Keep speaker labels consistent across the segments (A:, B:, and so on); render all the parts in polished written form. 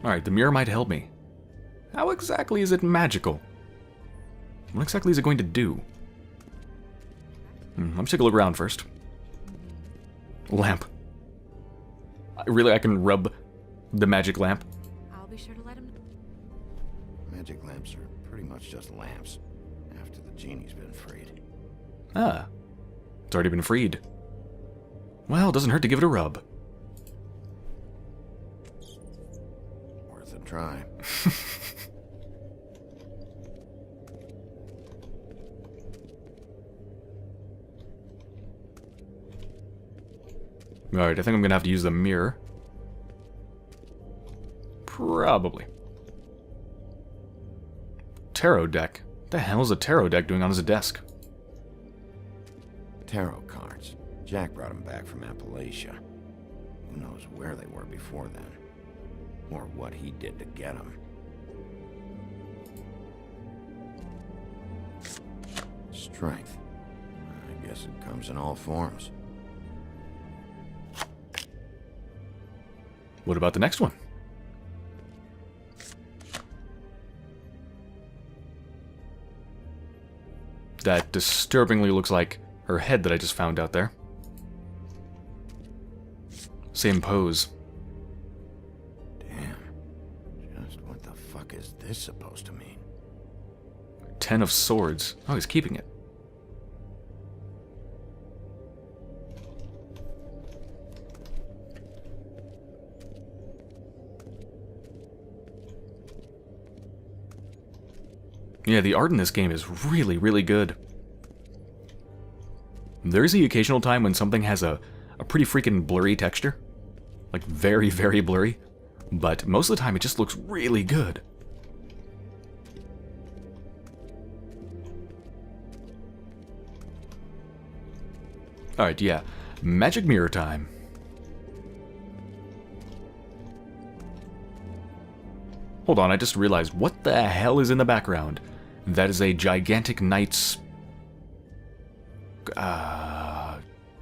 A: Alright, the mirror might help me. How exactly is it magical? What exactly is it going to do? Let me take a look around first. Lamp. Really, I can rub the magic lamp?
B: I'll be sure to let him know.
C: Magic lamps are pretty much just lamps, after the genie's been freed.
A: Ah. It's already been freed. Well, it doesn't hurt to give it a rub.
C: Worth a try.
A: Alright, I think I'm gonna have to use the mirror. Probably. Tarot deck. What the hell is a tarot deck doing on his desk?
C: Tarot cards. Jack brought them back from Appalachia. Who knows where they were before then? Or what he did to get them. Strength. I guess it comes in all forms.
A: What about the next one? That disturbingly looks like her head that I just found out there. Same pose.
C: Damn. Just what the fuck is this supposed to mean?
A: 10 of Swords. Oh, he's keeping it. Yeah, the art in this game is really, really good. There's the occasional time when something has a pretty freaking blurry texture. Like, very, very blurry. But most of the time, it just looks really good. Alright, yeah. Magic mirror time. Hold on, I just realized, what the hell is in the background? That is a gigantic knight's...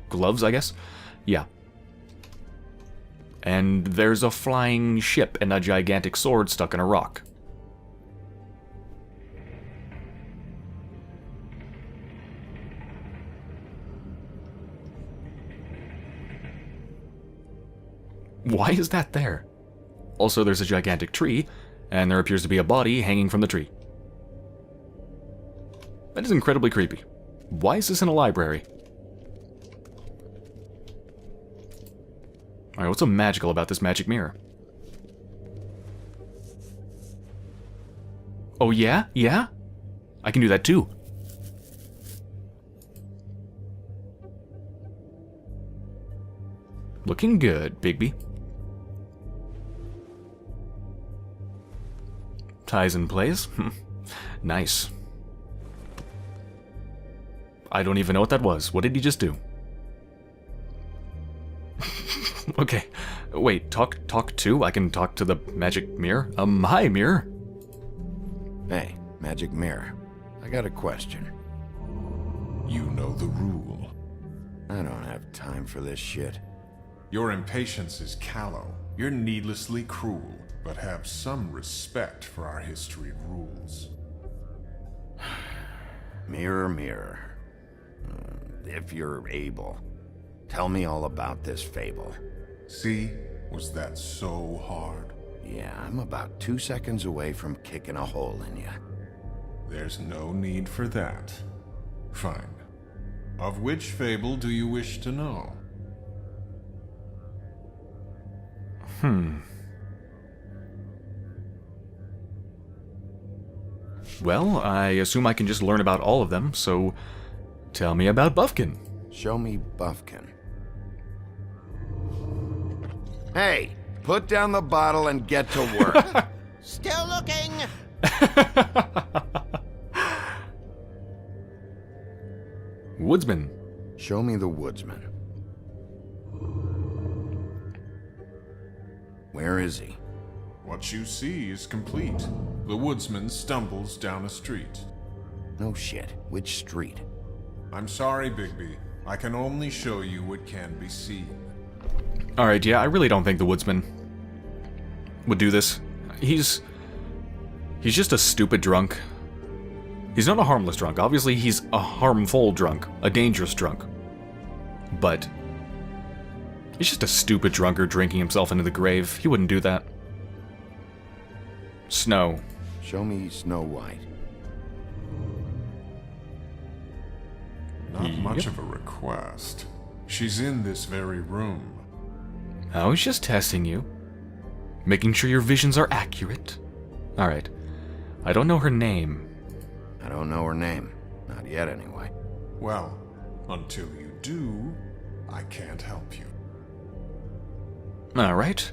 A: gloves, I guess? Yeah. And there's a flying ship and a gigantic sword stuck in a rock. Why is that there? Also, there's a gigantic tree, and there appears to be a body hanging from the tree. That is incredibly creepy. Why is this in a library? Alright, what's so magical about this magic mirror? Oh yeah? Yeah? I can do that too. Looking good, Bigby. Ties in place? Nice. I don't even know what that was. What did he just do? Okay. Wait, talk to? I can talk to the magic mirror? Hi, mirror.
C: Hey, magic mirror. I got a question.
D: You know the rule.
C: I don't have time for this shit.
D: Your impatience is callow. You're needlessly cruel, but have some respect for our history and rules.
C: Mirror, mirror. If you're able, tell me all about this fable.
D: See? Was that so hard?
C: Yeah, I'm about 2 seconds away from kicking a hole in you.
D: There's no need for that. Fine. Of which fable do you wish to know?
A: Well, I assume I can just learn about all of them, so tell me about Buffkin.
C: Show me Buffkin. Hey, put down the bottle and get to work.
E: Still looking.
A: Woodsman.
C: Show me the woodsman. Where is he?
D: What you see is complete. The woodsman stumbles down a street.
C: No shit. Which street?
D: I'm sorry, Bigby. I can only show you what can be seen.
A: Alright, yeah, I really don't think the woodsman would do this. He's just a stupid drunk. He's not a harmless drunk. Obviously, he's a harmful drunk, a dangerous drunk. But he's just a stupid drunkard drinking himself into the grave. He wouldn't do that. Snow.
C: Show me Snow White.
D: Not much of a request. She's in this very room.
A: I was just testing you. Making sure your visions are accurate. Alright. I don't know her name.
C: I don't know her name. Not yet, anyway.
D: Well, until you do, I can't help you.
A: Alright.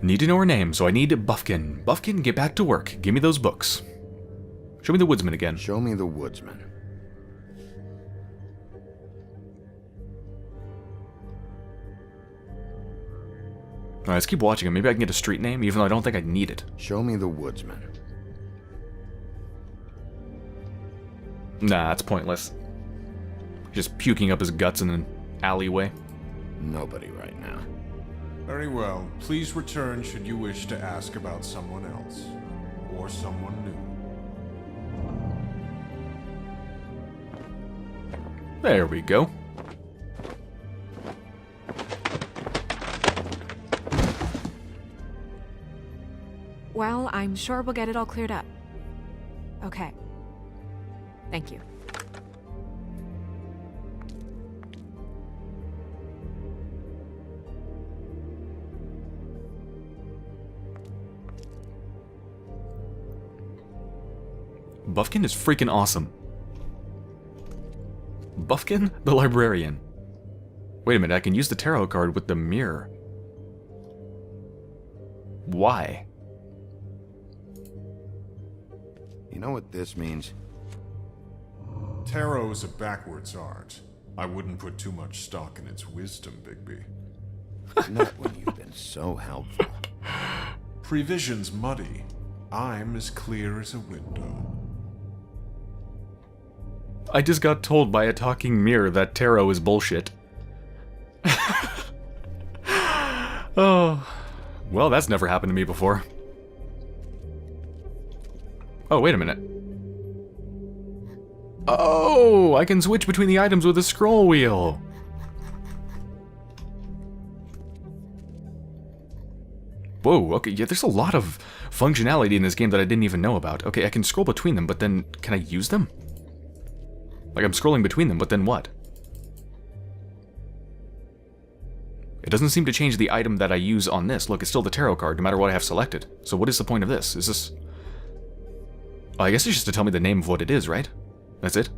A: Need to know her name, so I need Buffkin. Buffkin, get back to work. Give me those books. Show me the Woodsman again.
C: Show me the Woodsman.
A: Alright, let's keep watching him. Maybe I can get a street name, even though I don't think I need it.
C: Show me the Woodsman.
A: Nah, that's pointless. Just puking up his guts in an alleyway.
C: Nobody right now.
D: Very well. Please return should you wish to ask about someone else. Or someone new.
A: There we go.
B: Well, I'm sure we'll get it all cleared up. Okay. Thank you.
A: Buffkin is freaking awesome. Buffkin, the librarian. Wait a minute, I can use the tarot card with the mirror. Why?
C: You know what this means?
D: Tarot's a backwards art. I wouldn't put too much stock in its wisdom, Bigby.
C: Not when you've been so helpful.
D: Prevision's muddy. I'm as clear as a window.
A: I just got told by a talking mirror that tarot is bullshit. Oh. Well, that's never happened to me before. Oh, wait a minute. Oh, I can switch between the items with a scroll wheel. Whoa, okay, yeah, there's a lot of functionality in this game that I didn't even know about. Okay, I can scroll between them, but then, can I use them? Like, I'm scrolling between them, but then what? It doesn't seem to change the item that I use on this. Look, it's still the tarot card, no matter what I have selected. So what is the point of this? Is this... Oh, I guess it's just to tell me the name of what it is, right? That's it?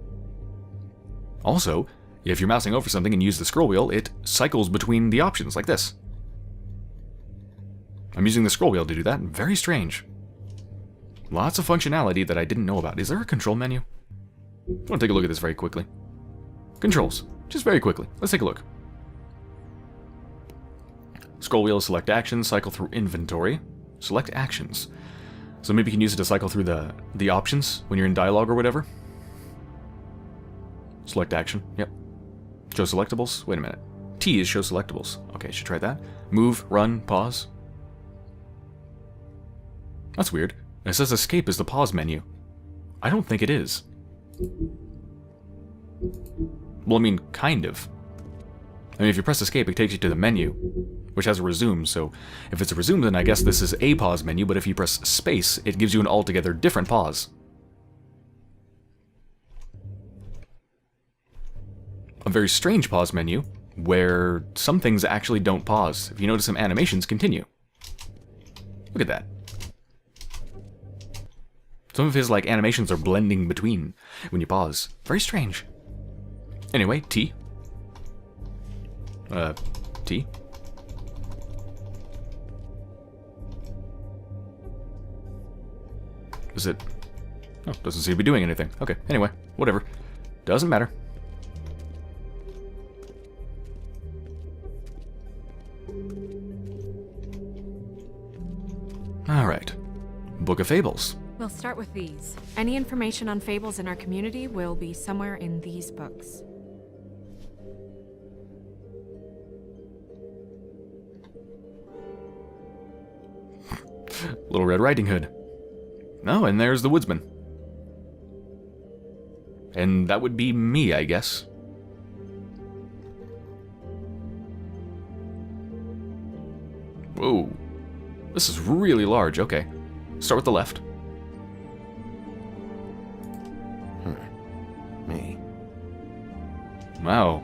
A: Also, if you're mousing over something and use the scroll wheel, it cycles between the options, like this. I'm using the scroll wheel to do that. Very strange. Lots of functionality that I didn't know about. Is there a control menu? I want to take a look at this very quickly. Controls. Just very quickly. Let's take a look. Scroll wheel, select actions, cycle through inventory. Select actions. So maybe you can use it to cycle through the options when you're in dialogue or whatever. Select action. Yep. Show selectables. Wait a minute. T is show selectables. Okay, should try that. Move, run, pause. That's weird. It says escape is the pause menu. I don't think it is. Well, I mean, kind of. I mean, if you press escape, it takes you to the menu, which has a resume, so if it's a resume, then I guess this is a pause menu, but if you press space, it gives you an altogether different pause. A very strange pause menu, where some things actually don't pause. If you notice some animations, continue. Look at that. Some of his, like, animations are blending between when you pause. Very strange. Anyway, T. T. Is it... Oh, doesn't seem to be doing anything. Okay, anyway, whatever. Doesn't matter. Alright. Book of Fables.
B: We'll start with these. Any information on fables in our community will be somewhere in these books.
A: Little Red Riding Hood. Oh, and there's the woodsman. And that would be me, I guess. Whoa. This is really large. Okay. Start with the left.
C: Me.
A: Wow.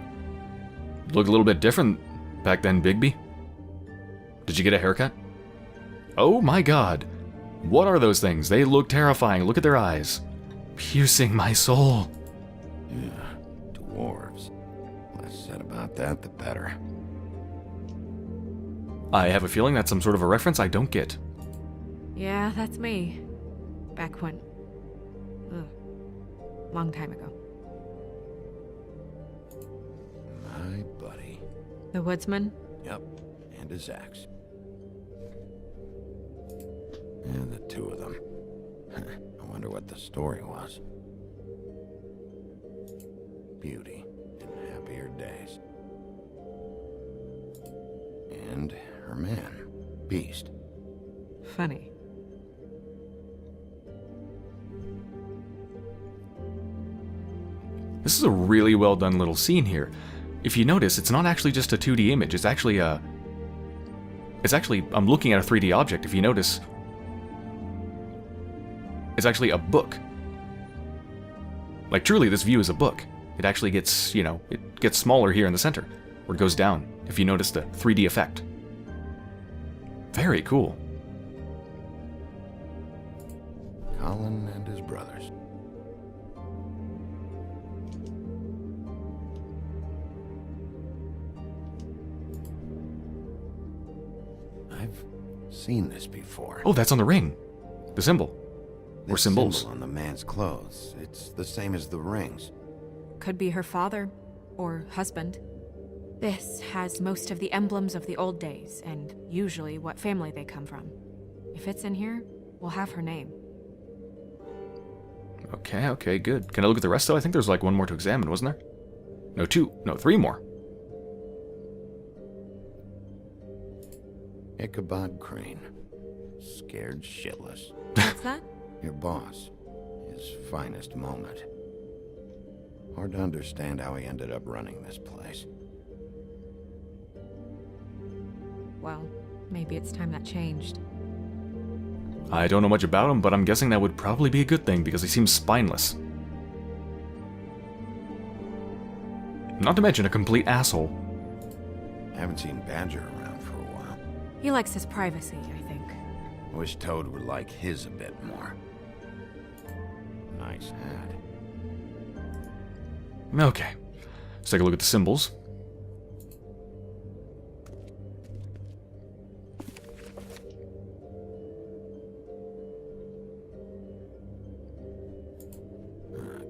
A: Look a little bit different back then, Bigby. Did you get a haircut? Oh my god. What are those things? They look terrifying. Look at their eyes. Piercing my soul.
C: Yeah, dwarves. Less said about that, the better.
A: I have a feeling that's some sort of a reference I don't get.
B: Yeah, that's me. Back when... Ugh. Long time ago.
C: My buddy.
B: The woodsman?
C: Yep, and his axe. And the two of them. I wonder what the story was. Beauty in happier days. And her man, Beast.
B: Funny.
A: This is a really well done little scene here. If you notice, it's not actually just a 2D image, it's actually a... I'm looking at a 3D object, if you notice. It's actually a book. Like, truly, this view is a book. It actually gets, you know, it gets smaller here in the center, or it goes down, if you notice the 3D effect. Very cool.
C: Colin and his brothers. I've seen this before.
A: Oh, that's on the ring. The symbol. Or
C: This
A: symbols.
C: symbol on the man's clothes. It's the same as the rings.
B: Could be her father or husband. This has most of the emblems of the old days, and usually what family they come from. If it's in here, we'll have her name.
A: Okay, good. Can I look at the rest, though? I think there's like one more to examine, wasn't there? No, three more.
C: Ichabod Crane. Scared shitless.
B: What's that?
C: Your boss. His finest moment. Hard to understand how he ended up running this place.
B: Well, maybe it's time that changed.
A: I don't know much about him, but I'm guessing that would probably be a good thing because he seems spineless. Not to mention a complete asshole.
C: Haven't seen Badger around for a while.
B: He likes his privacy, I think.
C: I wish Toad would like his a bit more. Nice hat.
A: Okay, let's take a look at the symbols.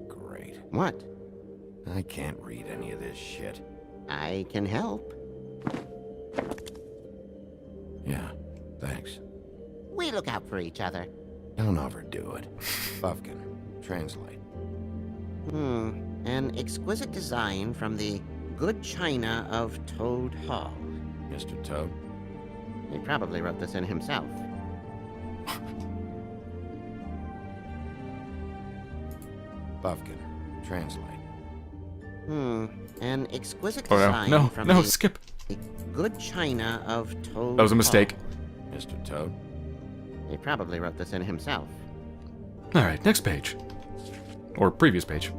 C: Great.
E: What?
C: I can't read any of this shit.
E: I can help.
C: Yeah, thanks.
E: We look out for each other.
C: Don't overdo it. Buffkin, translate.
E: An exquisite design from the good china of Toad Hall.
C: Mr. Toad?
E: He probably wrote this in himself.
C: Buffkin, translate.
E: An exquisite
A: Oh
E: design
A: no,
E: from
A: no,
E: the
A: skip.
E: good china of Toad
A: That was a mistake.
E: Hall.
C: Mr. Toad?
E: He probably wrote this in himself.
A: Alright, next page. Or previous page.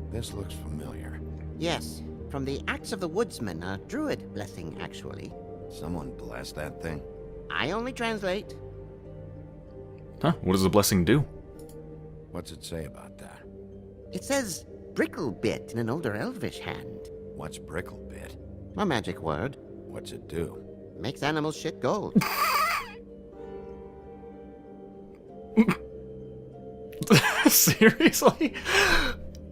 C: This looks familiar.
E: Yes, from the Axe of the Woodsman, a druid blessing, actually.
C: Someone bless that thing.
E: I only translate.
A: Huh, what does the blessing do?
C: What's it say about that?
E: It says bricklebit in an older elvish hand.
C: What's bricklebit?
E: A magic word.
C: What's it do?
E: Makes animals shit gold.
A: Seriously?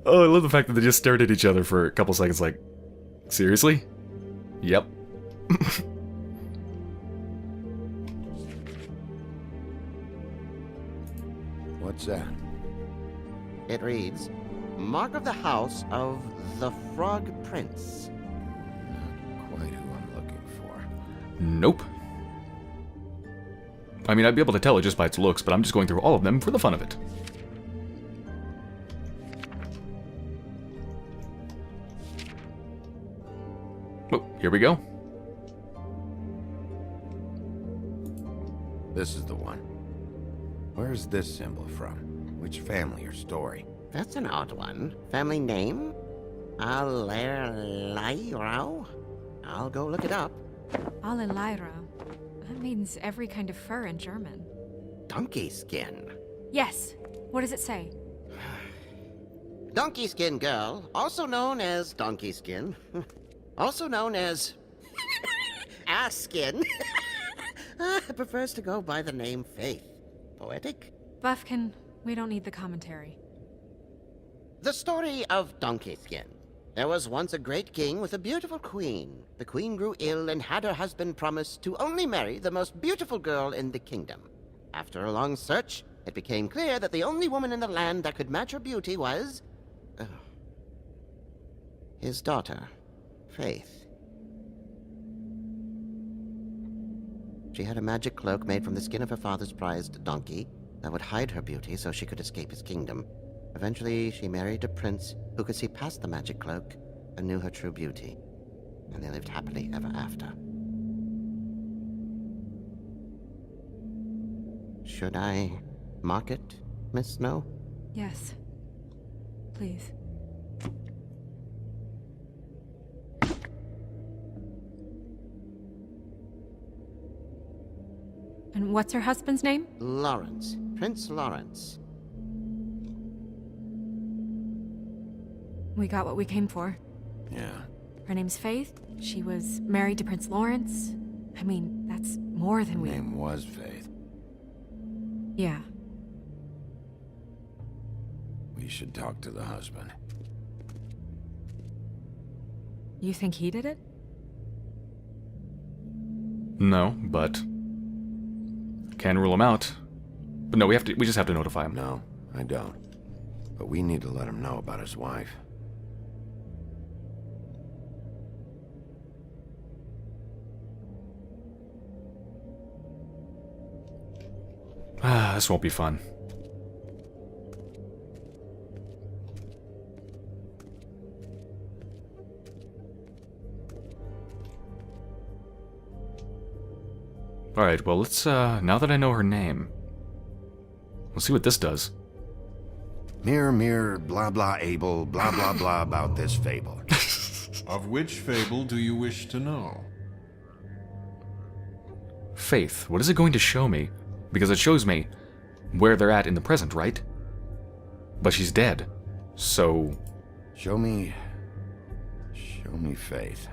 A: Oh, I love the fact that they just stared at each other for a couple seconds like, seriously? Yep.
C: What's that?
E: It reads, Mark of the House of the Frog Prince.
C: Not quite who I'm looking for.
A: Nope. I mean, I'd be able to tell it just by its looks, but I'm just going through all of them for the fun of it. Oh, here we go.
C: This is the one. Where's this symbol from? Which family or story?
E: That's an odd one. Family name? Alerairo? I'll go look it up.
B: Alelaira. That means every kind of fur in German.
E: Donkey skin.
B: Yes. What does it say?
E: Donkey skin girl, also known as donkey skin. Also known as ass skin. Prefers to go by the name Faith. Poetic?
B: Buffkin, we don't need the commentary.
E: The story of Donkey Skin. There was once a great king with a beautiful queen. The queen grew ill and had her husband promise to only marry the most beautiful girl in the kingdom. After a long search, it became clear that the only woman in the land that could match her beauty was... his daughter, Faith. She had a magic cloak made from the skin of her father's prized donkey that would hide her beauty so she could escape his kingdom. Eventually, she married a prince who could see past the magic cloak and knew her true beauty. And they lived happily ever after. Should I mark it, Miss Snow?
B: Yes. Please. And what's her husband's name?
E: Lawrence. Prince Lawrence.
B: We got what we came for.
C: Yeah.
B: Her name's Faith. She was married to Prince Lawrence. I mean, that's more than we...
C: Name was Faith.
B: Yeah.
C: We should talk to the husband.
B: You think he did it?
A: No, but... Can rule him out. But no, we just have to notify him.
C: No, I don't. But we need to let him know about his wife.
A: This won't be fun. Alright, well, let's, now that I know her name, let's see what this does.
C: Mirror, blah blah able, blah blah blah about this fable.
D: Of which fable do you wish to know?
A: Faith, what is it going to show me? Because it shows me where they're at in the present, right? But she's dead, so...
C: Show me Faith.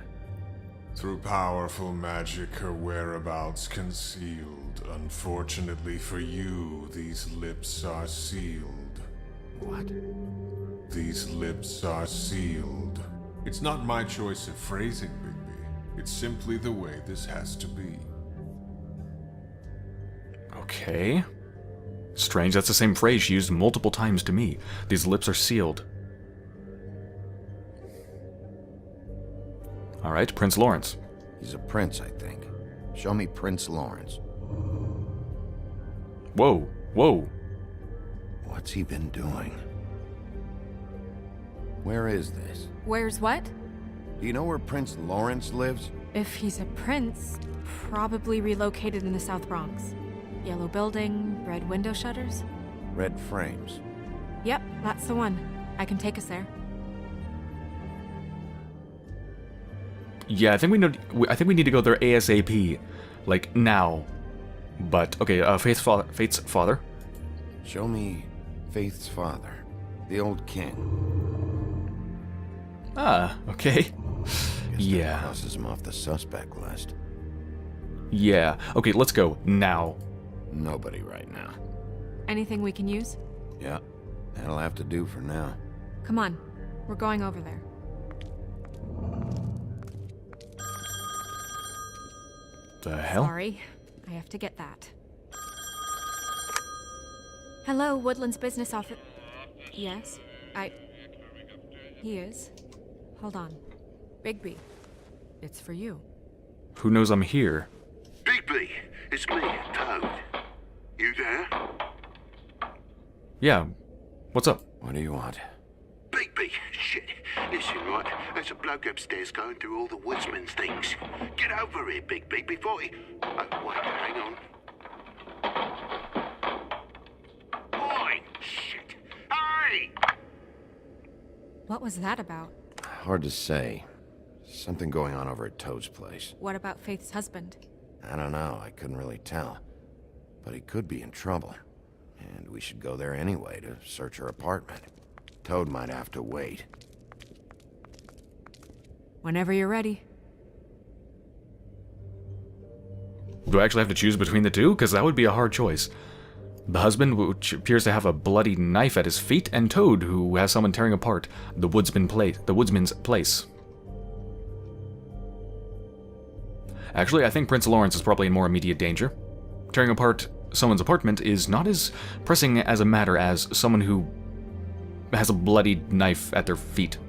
D: Through powerful magic, her whereabouts concealed. Unfortunately for you, these lips are sealed.
C: What?
D: These lips are sealed. It's not my choice of phrasing, Bigby. It's simply the way this has to be.
A: Okay. Strange, that's the same phrase she used multiple times to me. These lips are sealed. Alright, Prince Lawrence.
C: He's a prince, I think. Show me Prince Lawrence.
A: Whoa, whoa.
C: What's he been doing? Where is this?
B: Where's what?
C: Do you know where Prince Lawrence lives?
B: If he's a prince, probably relocated in the South Bronx. Yellow building, red window shutters.
C: Red frames.
B: Yep, that's the one. I can take us there.
A: Yeah, I think we need to go there ASAP. Like, now. But, okay, Faith's father.
C: Show me Faith's father, the old king.
A: Ah, okay.
C: Guess
A: Yeah.
C: that crosses him off the suspect list.
A: Yeah. Okay, let's go. Now.
C: Nobody right now.
B: Anything we can use?
C: Yeah, that'll have to do for now.
B: Come on. We're going over there.
A: The hell?
B: Sorry. I have to get that. Hello, Woodland's business office. Yes? He is. Hold on. Bigby. It's for you.
A: Who knows I'm here?
F: Bigby, it's me, Toad. You there?
A: Yeah. What's up?
C: What do you want?
F: Bigby, shit. Listen, right, there's a bloke upstairs going through all the woodsman's things. Get over here, Bigby, before he... Oh, wait, hang on. Oi, shit. Hey!
B: What was that about?
C: Hard to say. Something going on over at Toad's place.
B: What about Faith's husband?
C: I don't know, I couldn't really tell. But he could be in trouble. And we should go there anyway to search her apartment. Toad might have to wait.
B: Whenever you're ready.
A: Do I actually have to choose between the two? Because that would be a hard choice. The husband, which appears to have a bloody knife at his feet, and Toad, who has someone tearing apart the woodsman's place. Actually, I think Prince Lawrence is probably in more immediate danger. Tearing apart someone's apartment is not as pressing as a matter as someone who has a bloody knife at their feet.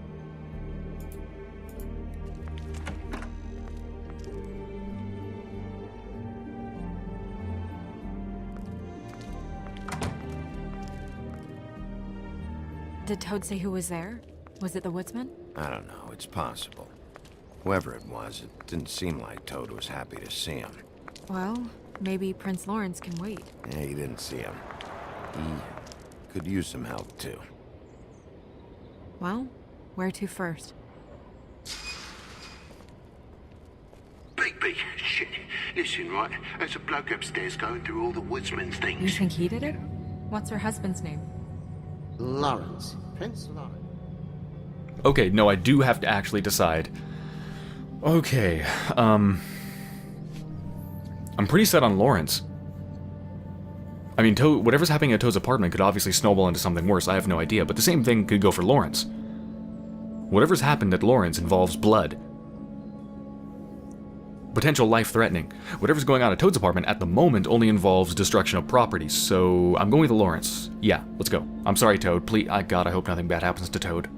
B: Did Toad say who was there? Was it the woodsman?
C: I don't know, it's possible. Whoever it was, it didn't seem like Toad was happy to see him.
B: Well, maybe Prince Lawrence can wait.
C: Yeah, he didn't see him. He could use some help, too.
B: Well, where to first?
F: Bigby, shit. Listen, right, there's a bloke upstairs going through all the woodsman's
B: You
F: things.
B: think he did it? What's her husband's name?
E: Lawrence. Prince Lawrence.
A: Okay, no, I do have to actually decide. Okay, I'm pretty set on Lawrence. I mean, whatever's happening at Toad's apartment could obviously snowball into something worse, I have no idea, but the same thing could go for Lawrence. Whatever's happened at Lawrence involves blood. Potential life-threatening. Whatever's going on at Toad's apartment at the moment only involves destruction of property, so I'm going with Lawrence. Yeah, let's go. I'm sorry, Toad. Please, God, I hope nothing bad happens to Toad.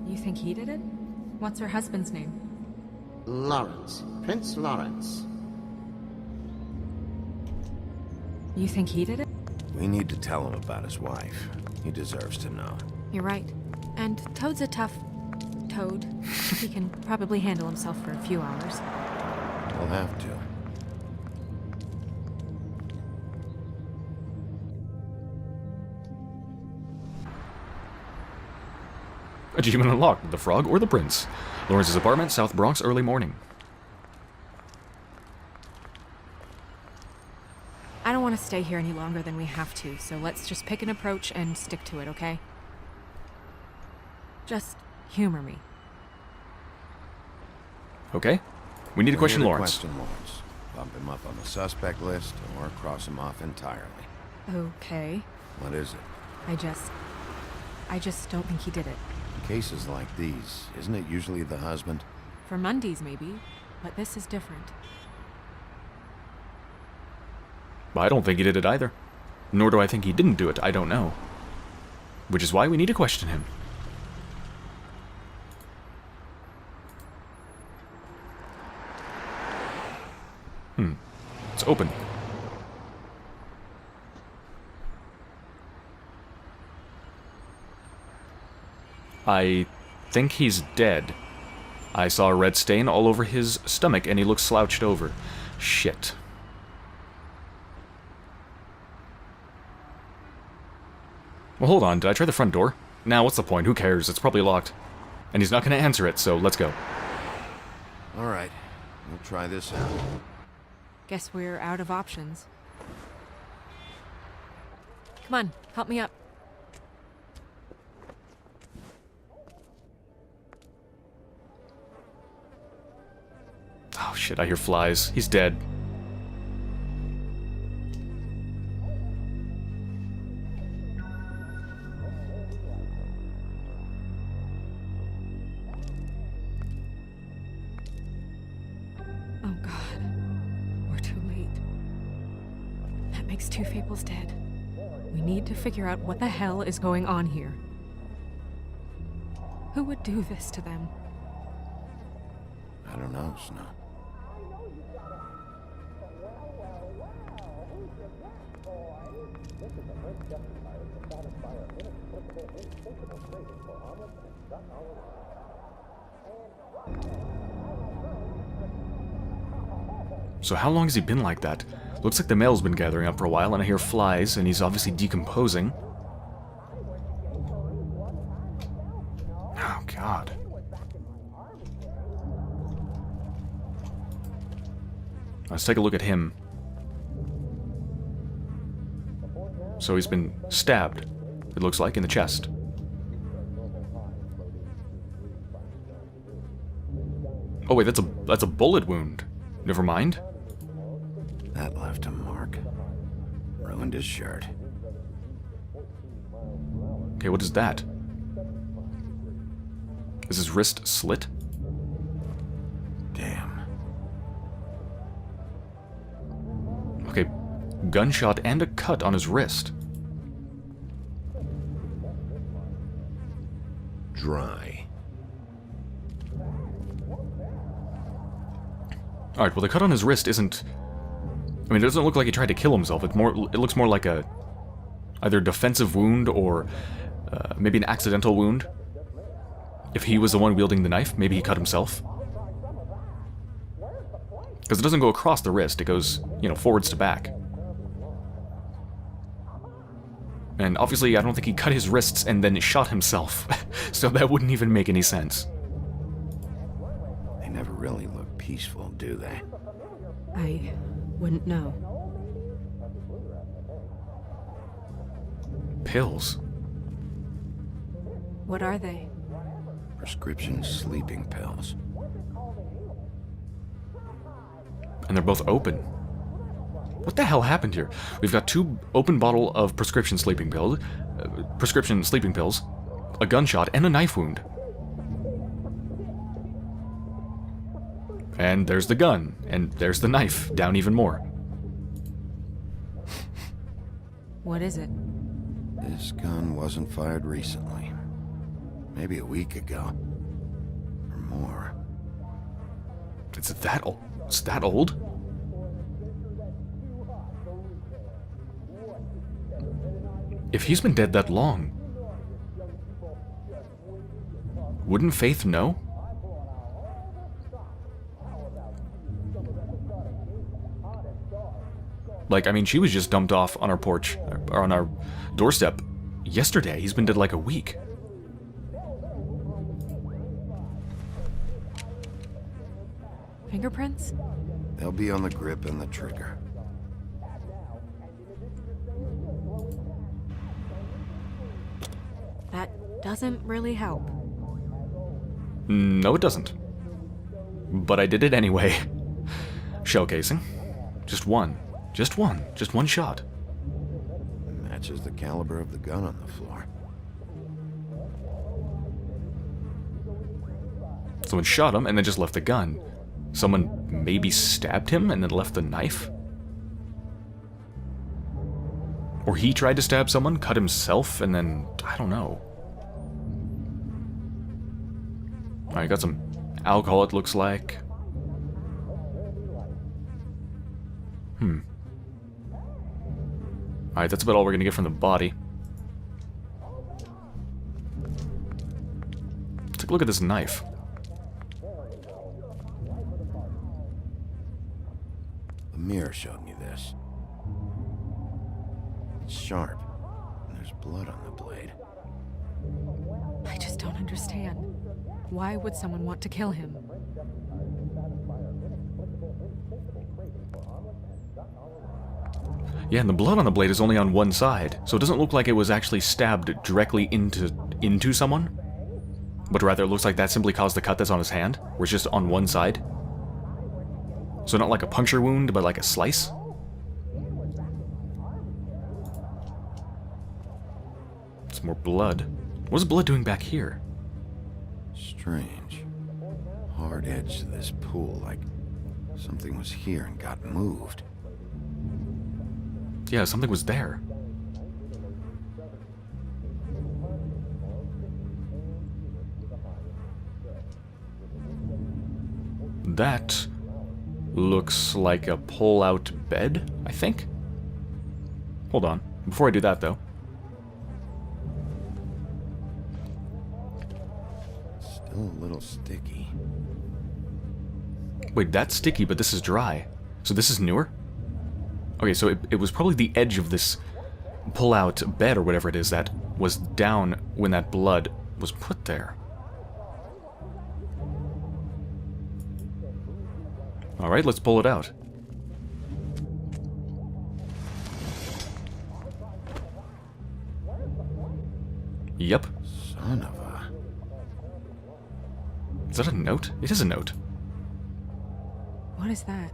B: You think he did it? What's her husband's name?
E: Lawrence. Prince Lawrence.
B: You think he did it?
C: We need to tell him about his wife. He deserves to know.
B: You're right. And Toad's a tough... Toad. He can probably handle himself for a few hours.
C: We'll have to.
A: Achievement unlocked. The frog or the prince. Lawrence's apartment, South Bronx, early morning.
B: I don't want to stay here any longer than we have to, so let's just pick an approach and stick to it, okay? Just humor me.
A: Okay. We need to question
C: We're here to
A: Lawrence.
C: Question Lawrence. Bump him up on the suspect list, or cross him off entirely.
B: Okay.
C: What is it?
B: I just don't think he did it.
C: In cases like these, isn't it usually the husband?
B: For Mondays, maybe, but this is different.
A: I don't think he did it either. Nor do I think he didn't do it. I don't know. Which is why we need to question him. It's open. I think he's dead. I saw a red stain all over his stomach and he looks slouched over. Shit. Well, hold on. Did I try the front door? Now, what's the point? Who cares? It's probably locked. And he's not going to answer it, so let's go.
C: All right, we'll try this out.
B: Guess we're out of options. Come on, help me up.
A: Oh shit, I hear flies. He's dead.
B: Oh god. We're too late. That makes 2 Fables dead. We need to figure out what the hell is going on here. Who would do this to them?
C: I don't know, Snow.
A: So how long has he been like that? Looks like the mail's been gathering up for a while, and I hear flies, and he's obviously decomposing. Oh, God. Let's take a look at him. So he's been stabbed, it looks like, in the chest. Oh wait, that's a bullet wound. Never mind.
C: That left a mark. Ruined his shirt.
A: Okay, what is that? Is his wrist slit?
C: Damn.
A: Okay, gunshot and a cut on his wrist.
C: Dry.
A: Alright, well the cut on his wrist isn't... I mean, it doesn't look like he tried to kill himself. It looks more like a... either defensive wound or maybe an accidental wound. If he was the one wielding the knife, maybe he cut himself. Because it doesn't go across the wrist, it goes, you know, forwards to back. And obviously, I don't think he cut his wrists and then shot himself. So that wouldn't even make any sense.
C: They never really look peaceful, do they?
B: I wouldn't know.
A: Pills.
B: What are they?
C: Prescription sleeping pills.
A: And they're both open. What the hell happened here? We've got two open bottle of prescription sleeping pills, a gunshot, and a knife wound. And there's the gun, and there's the knife, down even more.
B: What is it?
C: This gun wasn't fired recently. Maybe a week ago. Or more.
A: Is it that old? It's that old? If he's been dead that long, wouldn't Faith know? Like, I mean, she was just dumped off on our porch, or on our doorstep yesterday. He's been dead like a week.
B: Fingerprints?
C: They'll be on the grip and the trigger.
B: That doesn't really help.
A: No, it doesn't. But I did it anyway. Shell casing. Just one. Just one shot.
C: Matches the caliber of the gun on the floor.
A: Someone shot him and then just left the gun. Someone maybe stabbed him and then left the knife? Or he tried to stab someone, cut himself, and then... I don't know. Alright, got some alcohol, it looks like. Alright, that's about all we're gonna get from the body. Take a look at this knife.
C: The mirror showed me this. It's sharp, and there's blood on the blade.
B: I just don't understand. Why would someone want to kill him?
A: Yeah, and the blood on the blade is only on one side, so it doesn't look like it was actually stabbed directly into someone. But rather, it looks like that simply caused the cut that's on his hand, where it's just on one side. So not like a puncture wound, but like a slice. It's more blood. What's blood doing back here?
C: Strange. Hard edge to this pool, like something was here and got moved.
A: Yeah, something was there. That looks like a pull-out bed, I think? Hold on. Before I do that, though.
C: Still a little sticky.
A: Wait, that's sticky, but this is dry. So this is newer? Okay, so it was probably the edge of this pull-out bed or whatever it is that was down when that blood was put there. Alright, let's pull it out. Yep.
C: Son of a...
A: Is that a note? It is a note.
B: What is that?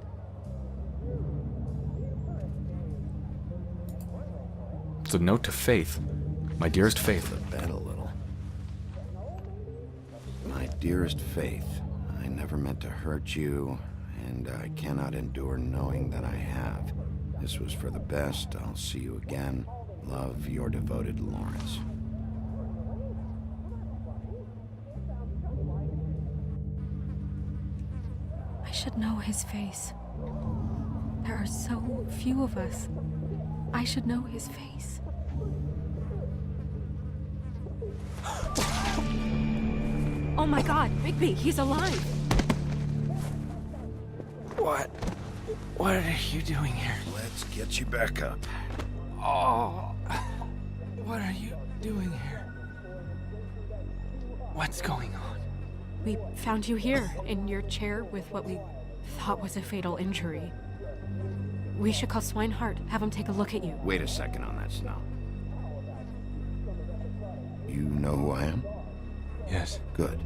A: It's a note to Faith. My dearest Faith.
C: The bed a little. My dearest Faith, I never meant to hurt you, and I cannot endure knowing that I have. This was for the best. I'll see you again. Love, your devoted Lawrence.
B: I should know his face. There are so few of us. I should know his face. Oh my god, Bigby, he's alive!
G: What are you doing here?
C: Let's get you back up.
G: Oh, what are you doing here? What's going on?
B: We found you here, in your chair with what we thought was a fatal injury. We should call Swinehart, have him take a look at you.
C: Wait a second on that, Snow. You know who I am?
G: Yes.
C: Good.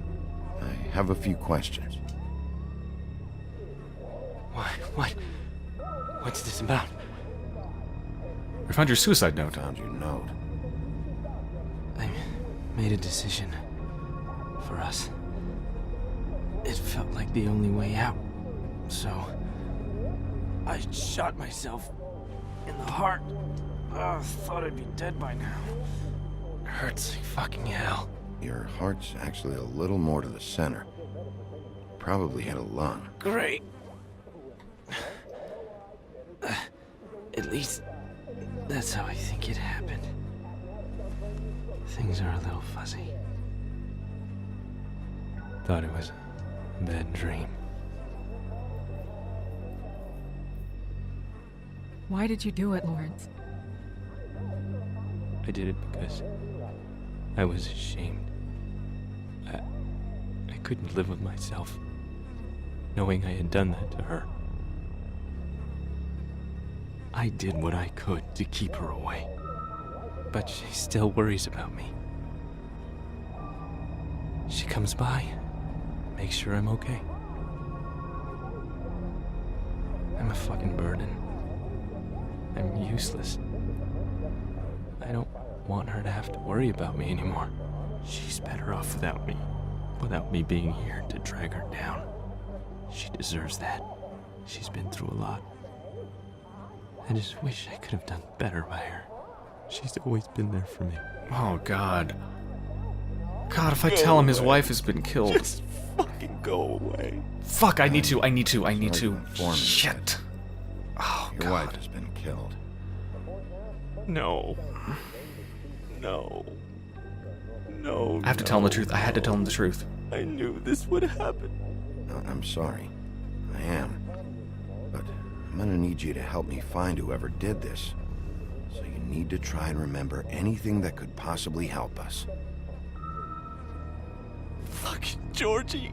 C: I have a few questions.
G: What's this about?
A: I found your suicide note.
C: Found your note.
G: I made a decision for us. It felt like the only way out, so I shot myself in the heart. Thought I'd be dead by now. Hurts like fucking hell.
C: Your heart's actually a little more to the center. Probably had a lung.
G: Great. At least that's how I think it happened. Things are a little fuzzy. Thought it was a bad dream.
B: Why did you do it, Lawrence?
G: I did it because I was ashamed. I couldn't live with myself, knowing I had done that to her. I did what I could to keep her away, but she still worries about me. She comes by, makes sure I'm okay. I'm a fucking burden. I'm useless. I don't want her to have to worry about me anymore. She's better off without me being here to drag her down. She deserves that. She's been through a lot. I just wish I could have done better by her. She's always been there for me.
A: Oh, God. God, if I tell him his wife has been killed.
G: Just fucking go away.
A: Fuck, I need to.
C: Sorry to inform you,
A: Shit. Oh,
C: Your
A: God.
C: wife has been killed.
G: No. No. No.
A: I have to tell him the truth. I had to tell him the truth.
G: I knew this would happen.
C: No, I'm sorry. I am. But I'm gonna need you to help me find whoever did this. So you need to try and remember anything that could possibly help us.
G: Fucking Georgie.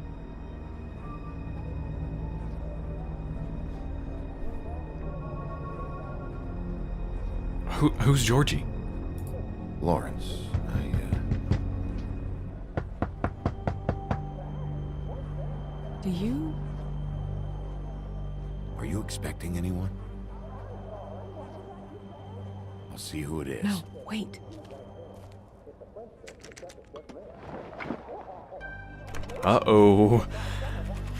A: Who's Georgie?
C: Lawrence,
B: Do you?
C: Are you expecting anyone? I'll see who it is.
B: No, wait.
A: Uh-oh.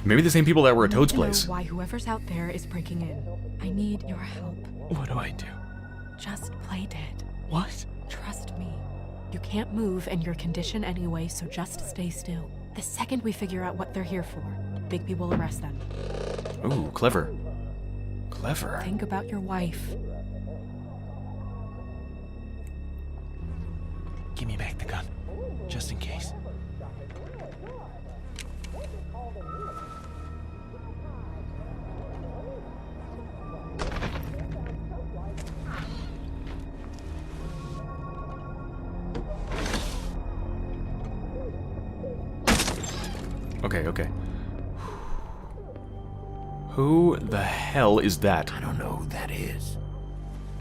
A: Maybe the same people that were at Toad's
B: I need to
A: place.
B: know why whoever's out there is breaking in. I need your help.
G: What do I do?
B: Just play dead.
G: What?
B: Trust me. You can't move in your condition anyway, so just stay still. The second we figure out what they're here for, Bigby will arrest them.
A: Ooh, clever. Clever.
B: Think about your wife.
G: Give me back the gun, just in case.
A: Okay. Who the hell is that?
C: I don't know who that is.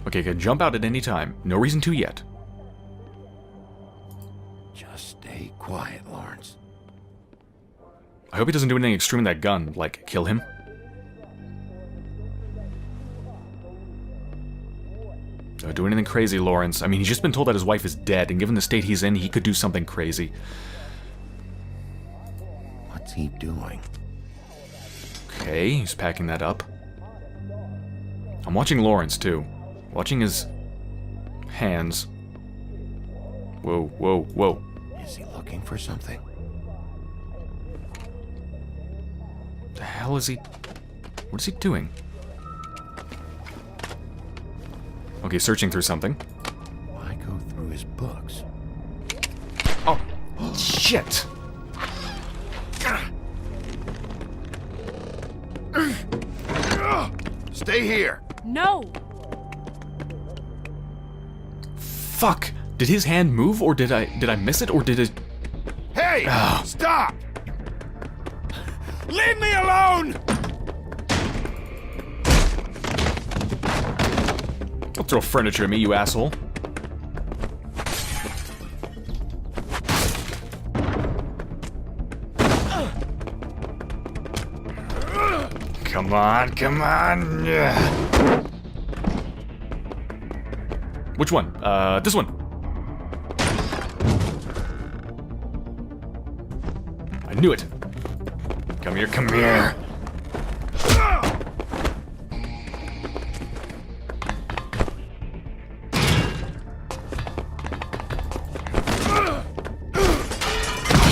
A: Okay, can jump out at any time. No reason to yet.
C: Just stay quiet, Lawrence.
A: I hope he doesn't do anything extreme with that gun, like kill him. Don't do anything crazy, Lawrence. I mean, he's just been told that his wife is dead, and given the state he's in, he could do something crazy.
C: What's he doing?
A: Okay, he's packing that up. I'm watching Lawrence, too. Watching his hands. Whoa.
C: Is he looking for something?
A: The hell is he... What is he doing? Okay, searching through something.
C: Why go through his books?
A: Oh, shit!
C: Stay here!
B: No!
A: Fuck! Did his hand move, or did I miss it, or did it...
C: Hey!
A: Ah.
C: Stop! Leave me alone!
A: Don't throw furniture at me, you asshole. Come on. Yeah. Which one? This one. I knew it. Come here.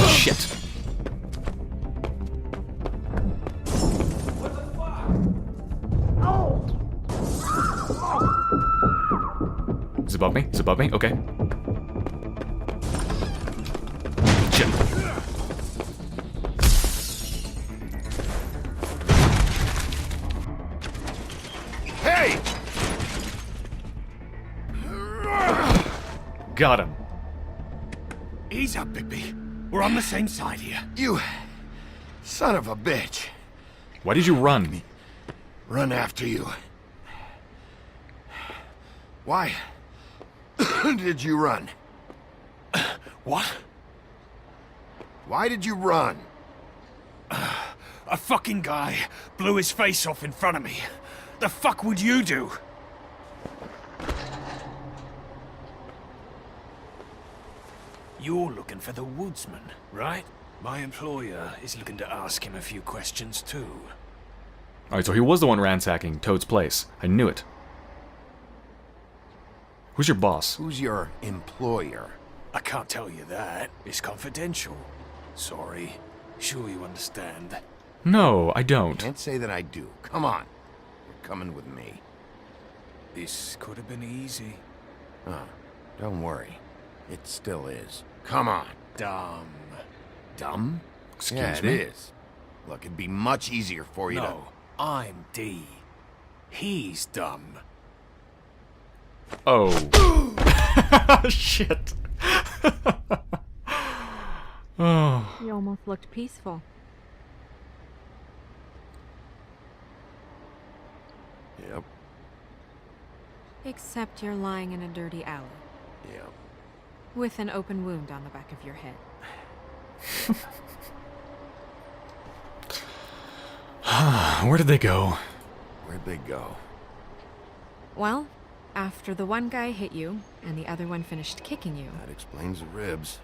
A: Shit. Is it above me? Okay. Shit.
C: Hey!
A: Got him.
H: Ease up, Bigby. We're on the same side here.
C: You son of a bitch.
A: Why did you run?
C: Run after you. Why did you run?
H: What?
C: Why did you run?
H: A fucking guy blew his face off in front of me. The fuck would you do? You're looking for the woodsman, right? My employer is looking to ask him a few questions too.
A: Alright, so he was the one ransacking Toad's place. I knew it. Who's your boss?
C: Who's your employer?
H: I can't tell you that. It's confidential. Sorry. Sure you understand.
A: No, I don't.
C: Can't say that I do. Come on. You're coming with me.
H: This could have been easy.
C: Oh, don't worry. It still is. Come on.
H: Dumb.
C: Dumb?
A: Excuse me?
C: It is. Look, it'd be much easier for you
H: No, I'm D. He's dumb.
A: Oh. Shit. Oh.
B: You almost looked peaceful.
C: to... Yep.
B: Except you're lying in a dirty alley.
C: Yep.
B: With an open wound on the back of your head.
A: Where did they go?
C: Where'd they go?
B: Well, after the one guy hit you, and the other one finished kicking you,
C: That explains the ribs.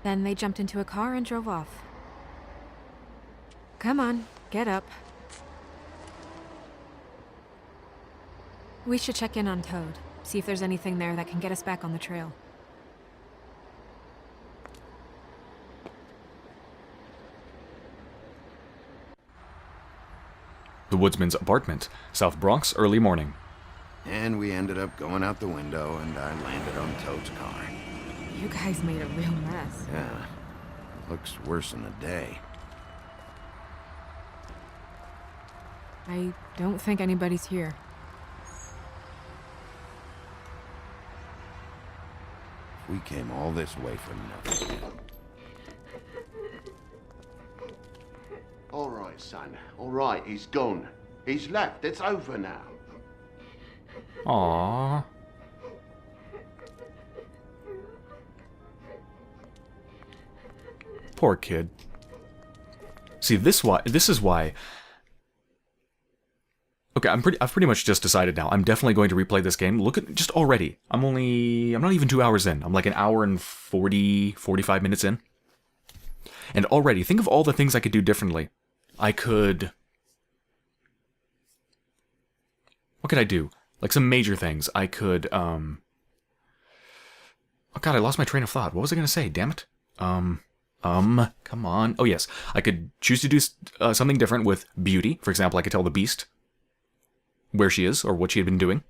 B: then they jumped into a car and drove off. Come on, get up. We should check in on Toad, see if there's anything there that can get us back on the trail.
A: The woodsman's apartment, South Bronx, early morning.
C: And we ended up going out the window, and I landed on Toad's car.
B: You guys made a real mess.
C: Yeah, looks worse in the day.
B: I don't think anybody's here.
C: We came all this way for nothing.
F: All right, son. All right, he's gone. He's left. It's over now.
A: Aww. Poor kid. See, this is why. Okay, I've pretty much just decided now. I'm definitely going to replay this game. Look at just already. I'm not even 2 hours in. I'm like an hour and 45 minutes in. And already, think of all the things I could do differently. I could... What could I do? Like some major things. I could, Oh god, I lost my train of thought. What was I gonna say? Damn it. Come on. Oh yes, I could choose to do something different with beauty. For example, I could tell the beast where she is or what she had been doing.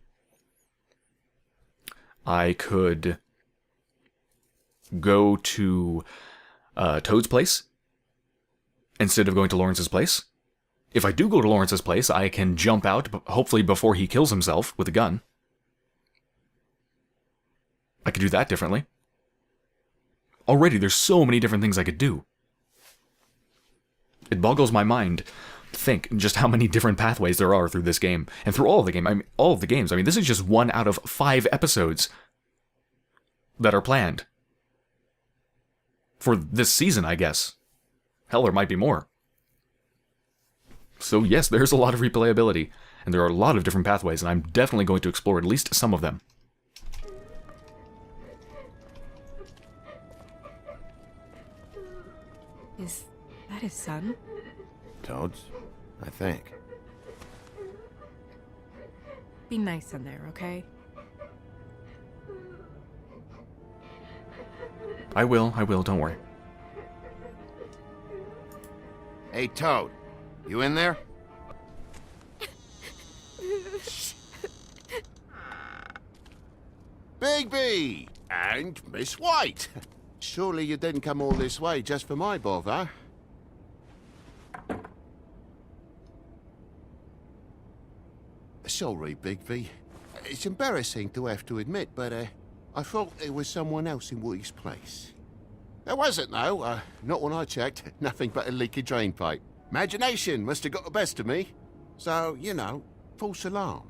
A: I could go to Toad's place instead of going to Lawrence's place. If I do go to Lawrence's place, I can jump out, hopefully before he kills himself with a gun. I could do that differently. Already, there's so many different things I could do. It boggles my mind to think just how many different pathways there are through this game. And through all of the games. I mean, this is just 1 out of 5 episodes that are planned. For this season, I guess. Hell, there might be more. So yes, there's a lot of replayability, and there are a lot of different pathways, and I'm definitely going to explore at least some of them.
B: Is that his son?
C: Toad's? I think.
B: Be nice in there, okay?
A: I will, don't worry.
C: Hey, Toad. You in there?
F: Bigby! And Miss White! Surely you didn't come all this way just for my bother? Sorry, Bigby. It's embarrassing to have to admit, but I thought there was someone else in Woody's place. There wasn't, though. Not when I checked. Nothing but a leaky drain pipe. Imagination must have got the best of me. So, you know, false alarm.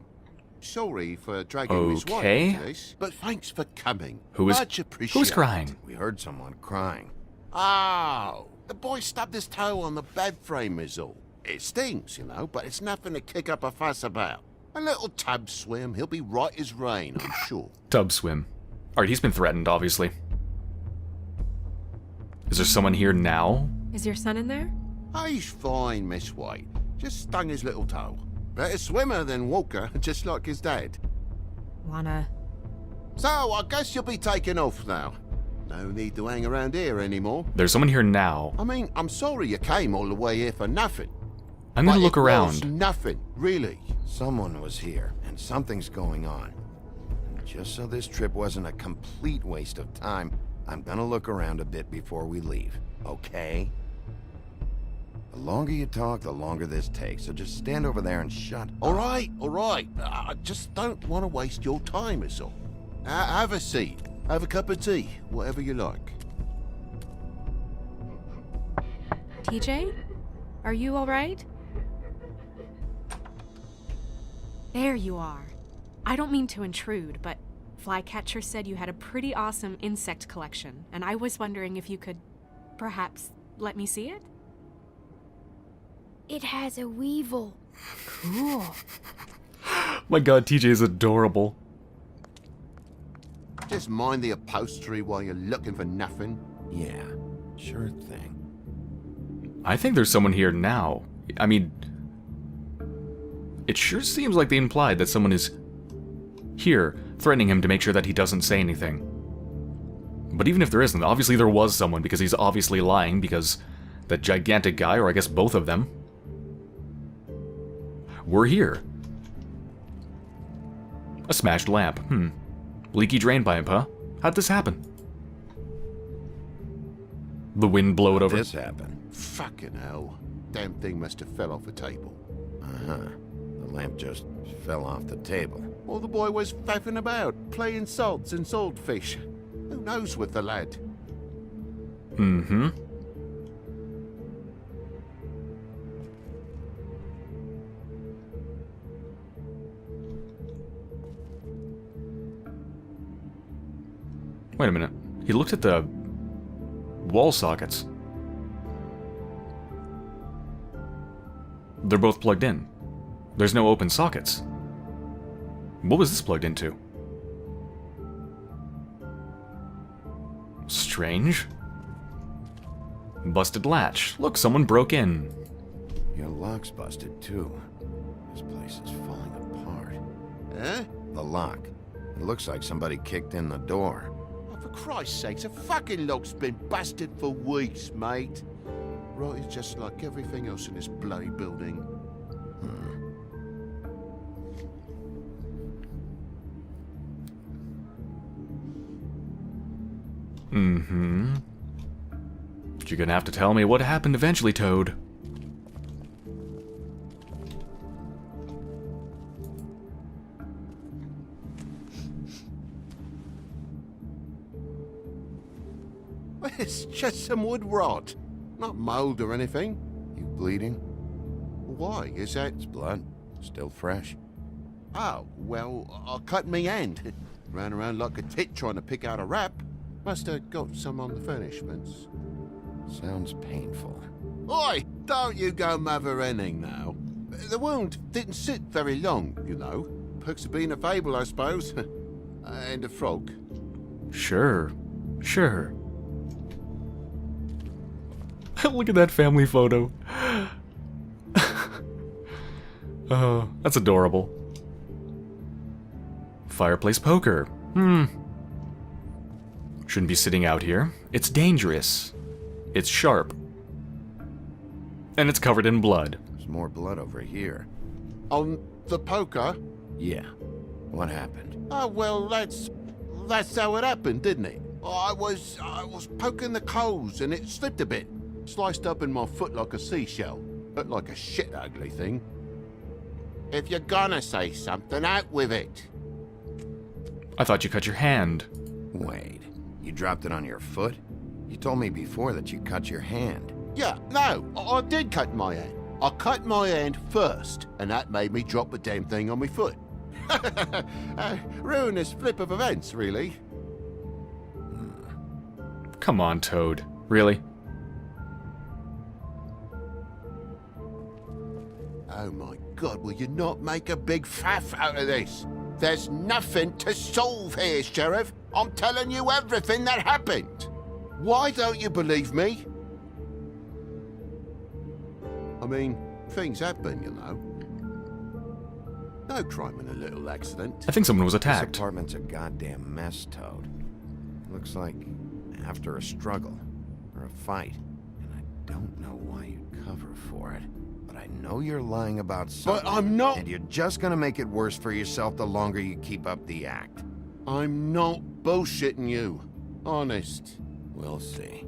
F: Sorry for dragging Miss White into this, but thanks for coming. Much appreciated.
A: Who's crying?
C: We heard someone crying.
F: Oh, the boy stubbed his toe on the bed frame is all. It stings, you know, but it's nothing to kick up a fuss about. A little tub swim, he'll be right as rain, I'm sure.
A: Tub swim. Alright, he's been threatened, obviously. Is there someone here now?
B: Is your son in there?
F: He's fine, Miss White. Just stung his little toe. Better swimmer than walker, just like his dad.
B: Wanna...
F: So, I guess you'll be taking off now. No need to hang around here anymore.
A: There's someone here now.
F: I mean, I'm sorry you came all the way here for nothing.
A: I'm gonna look
F: It was
A: around.
F: nothing, really.
C: Someone was here, and something's going on. And just so this trip wasn't a complete waste of time, I'm gonna look around a bit before we leave, okay? The longer you talk, the longer this takes, so just stand over there and shut
F: All right. I just don't want to waste your time, is all. Have a seat. Have a cup of tea. Whatever you like.
B: TJ? Are you alright? There you are. I don't mean to intrude, but Flycatcher said you had a pretty awesome insect collection, and I was wondering if you could perhaps let me see it?
I: It has a weevil.
B: Cool.
A: My god, TJ is adorable.
F: Just mind the upholstery while you're looking for nothing.
C: Yeah, sure thing.
A: I think there's someone here now. I mean, it sure seems like they implied that someone is here, threatening him to make sure that he doesn't say anything. But even if there isn't, obviously there was someone, because he's obviously lying, because that gigantic guy, or I guess both of them, we're here. A smashed lamp. Leaky drain pipe, huh? How'd this happen? The wind blowed over.
C: This happened.
F: Fucking hell. Damn thing must have fell off the table.
C: Uh-huh. The lamp just fell off the table.
F: Or the boy was faffing about, playing salts and saltfish. Who knows with the lad?
A: Mm-hmm. Wait a minute. He looked at the wall sockets. They're both plugged in. There's no open sockets. What was this plugged into? Strange. Busted latch. Look, someone broke in.
C: Your lock's busted, too. This place is falling apart.
F: Eh?
C: The lock. It looks like somebody kicked in the door.
F: Oh, for Christ's sakes, the fucking lock's been busted for weeks, mate. Right, it's just like everything else in this bloody building.
A: Mm-hmm. But you're gonna have to tell me what happened eventually, Toad.
F: It's just some wood rot. Not mold or anything.
C: You bleeding?
F: Why? Is that...
C: It's blood. Still fresh.
F: Oh, well, I cut me hand. Ran around like a tit trying to pick out a wrap. Must have got some on the furnishments.
C: Sounds painful.
F: Oi! Don't you go mother-henning now. The wound didn't sit very long, you know. Perks of being a fable, I suppose. And a frog.
A: Sure. Sure. Look at that family photo. Oh, that's adorable. Fireplace poker. Shouldn't be sitting out here. It's dangerous. It's sharp. And it's covered in blood.
C: There's more blood over here.
F: On the poker?
C: Yeah. What happened?
F: Oh, well, that's how it happened, didn't it? I was poking the coals and it slipped a bit. Sliced up in my foot like a seashell. Looked like a shit ugly thing. If you're gonna say something, out with it.
A: I thought you cut your hand.
C: Wait. You dropped it on your foot? You told me before that you cut your hand.
F: Yeah, no, I did cut my hand. I cut my hand first, and that made me drop the damn thing on my foot. Ruinous flip of events, really.
A: Come on, Toad. Really?
F: Oh my God, will you not make a big faff out of this? There's nothing to solve here, Sheriff. I'm telling you everything that happened. Why don't you believe me? I mean, things happen, you know. No crime in a little accident.
A: I think someone was
C: This
A: attacked.
C: apartment's a goddamn mess, Toad. Looks like after a struggle or a fight. And I don't know why you'd cover for it. But I know you're lying about something.
F: But I'm not.
C: And you're just gonna make it worse for yourself the longer you keep up the act.
F: I'm not bullshitting you. Honest.
C: We'll see.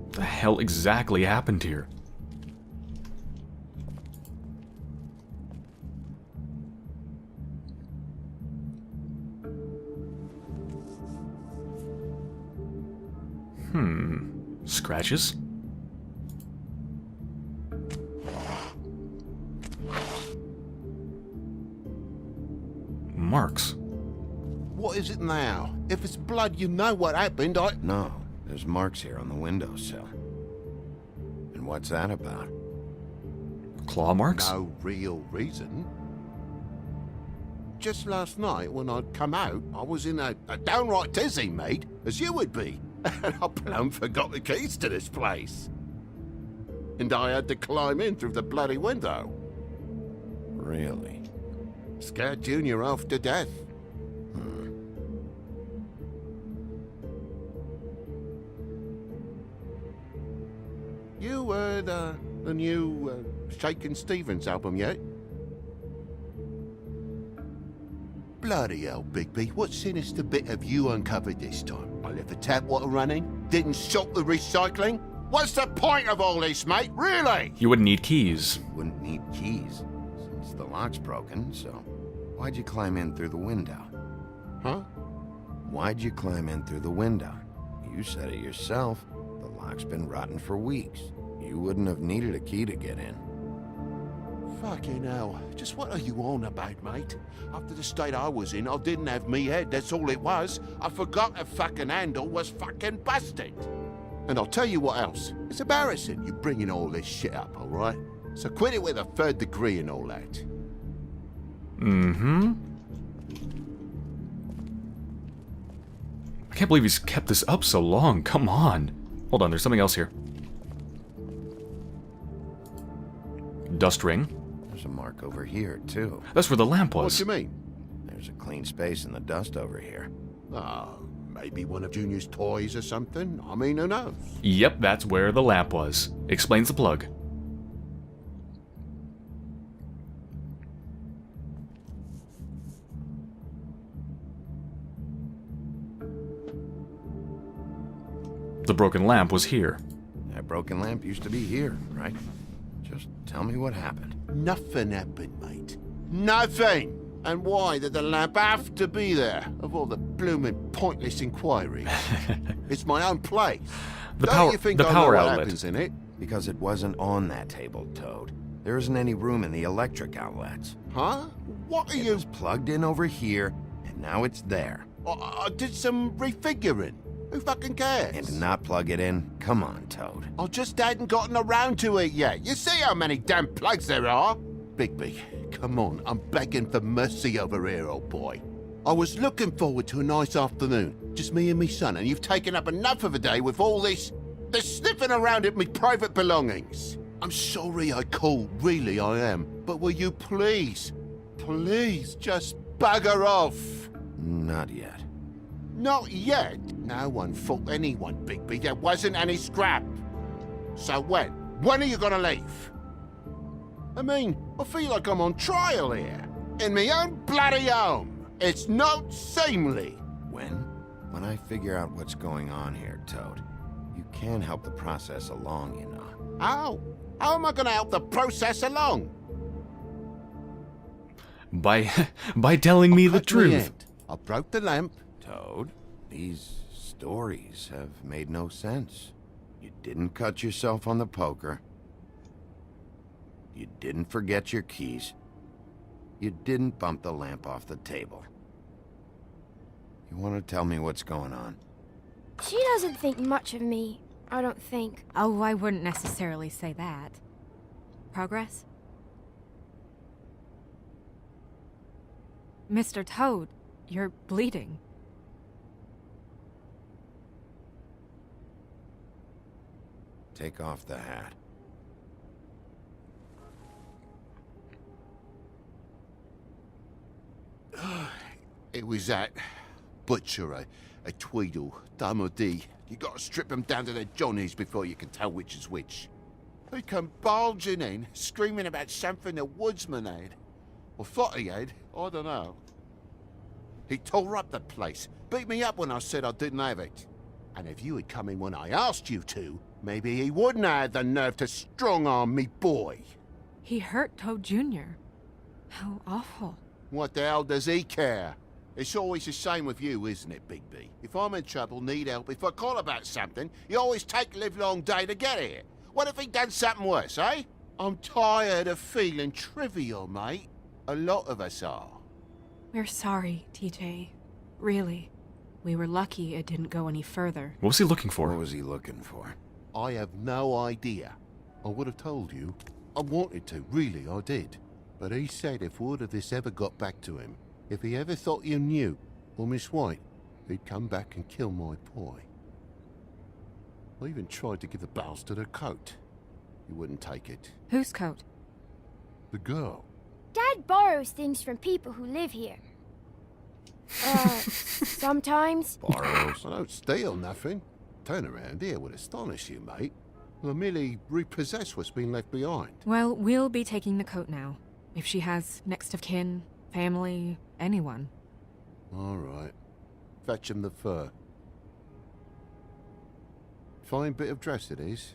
A: What the hell exactly happened here? Scratches? Marks.
F: What is it now? If it's blood, you know what happened.
C: No, there's marks here on the windowsill. And what's that about?
A: Claw marks?
F: No real reason. Just last night, when I'd come out, I was in a downright tizzy, mate, as you would be. And I plumb forgot the keys to this place. And I had to climb in through the bloody window.
C: Really?
F: Scared Junior off to death. You heard the new Shakin' Stevens album yet? Bloody hell, Bigby. What sinister bit have you uncovered this time? I left the tap water running? Didn't stop the recycling? What's the point of all this, mate? Really?
A: You wouldn't need keys.
C: Wouldn't need keys, since the lock's broken, so why'd you climb in through the window?
F: Huh?
C: Why'd you climb in through the window? You said it yourself. The lock's been rotten for weeks. You wouldn't have needed a key to get in.
F: Fucking hell. Just what are you on about, mate? After the state I was in, I didn't have me head, that's all it was. I forgot a fucking handle was fucking busted. And I'll tell you what else. It's embarrassing you bringing all this shit up, alright? So quit it with a 3rd degree and all that.
A: Mm-hmm. I can't believe he's kept this up so long. Come on. Hold on, there's something else here. Dust ring.
C: There's a mark over here, too.
A: That's where the lamp
F: What
A: was.
F: do you mean?
C: There's a clean space in the dust over here.
F: Oh, maybe one of Junior's toys or something? I mean, who knows?
A: Yep, that's where the lamp was. Explains the plug. The broken lamp was here.
C: That broken lamp used to be here, right? Just tell me what happened.
F: Nothing happened, mate. Nothing! And why did the lamp have to be there, of all the blooming pointless inquiries? It's my own place.
A: The
F: Don't
A: power-
F: you think
A: the
F: I know
A: power
F: what
A: outlet.
F: happens in it?
C: Because it wasn't on that table, Toad. There isn't any room in the electric outlets.
F: Huh? What are
C: It
F: you...
C: was plugged in over here, and now it's there.
F: I did some refiguring. Who fucking cares?
C: And to not plug it in? Come on, Toad.
F: I just hadn't gotten around to it yet. You see how many damn plugs there are? Bigby, come on. I'm begging for mercy over here, old boy. I was looking forward to a nice afternoon. Just me and me son, and you've taken up enough of a day with all this sniffing around at me private belongings. I'm sorry I called, really I am. But will you please just bugger off?
C: Not yet.
F: Not yet. No one fought anyone, Bigby. There wasn't any scrap. So when? When are you gonna leave? I mean, I feel like I'm on trial here. In my own bloody home. It's not seemly.
C: When? When I figure out what's going on here, Toad. You can help the process along, you know.
F: How? How am I gonna help the process along?
A: By telling me the
F: Cut to the
A: truth.
F: end. I broke the lamp.
C: Toad, these stories have made no sense. You didn't cut yourself on the poker. You didn't forget your keys. You didn't bump the lamp off the table. You want to tell me what's going on?
I: She doesn't think much of me, I don't think.
B: Oh, I wouldn't necessarily say that. Progress? Mr. Toad, you're bleeding.
C: Take off the hat.
F: It was that butcher, a Tweedle, Dumody. You gotta strip them down to their johnnies before you can tell which is which. He come bulging in, screaming about something the woodsman had. Or thought he had, I don't know. He tore up the place, beat me up when I said I didn't have it. And if you had come in when I asked you to, maybe he wouldn't have had the nerve to strong-arm me boy.
B: He hurt Toad Jr. How awful.
F: What the hell does he care? It's always the same with you, isn't it, Bigby? If I'm in trouble, need help, if I call about something, you always take a livelong day to get here. What if he done something worse, eh? I'm tired of feeling trivial, mate. A lot of us are.
B: We're sorry, TJ. Really. We were lucky it didn't go any further.
A: What was he looking
C: What
A: for?
C: was he looking for?
F: I have no idea. I would have told you. I wanted to, really, I did. But he said if word of this ever got back to him, if he ever thought you knew, or Miss White, he'd come back and kill my boy. I even tried to give the bastard a coat. He wouldn't take it.
B: Whose coat?
F: The girl.
I: Dad borrows things from people who live here. Sometimes.
C: Borrows.
F: I don't steal nothing. Turn around here would astonish you, mate. Well, merely repossess what's been left behind.
B: Well, we'll be taking the coat now. If she has next of kin, family, anyone.
F: All right. Fetch him the fur. Fine bit of dress it is.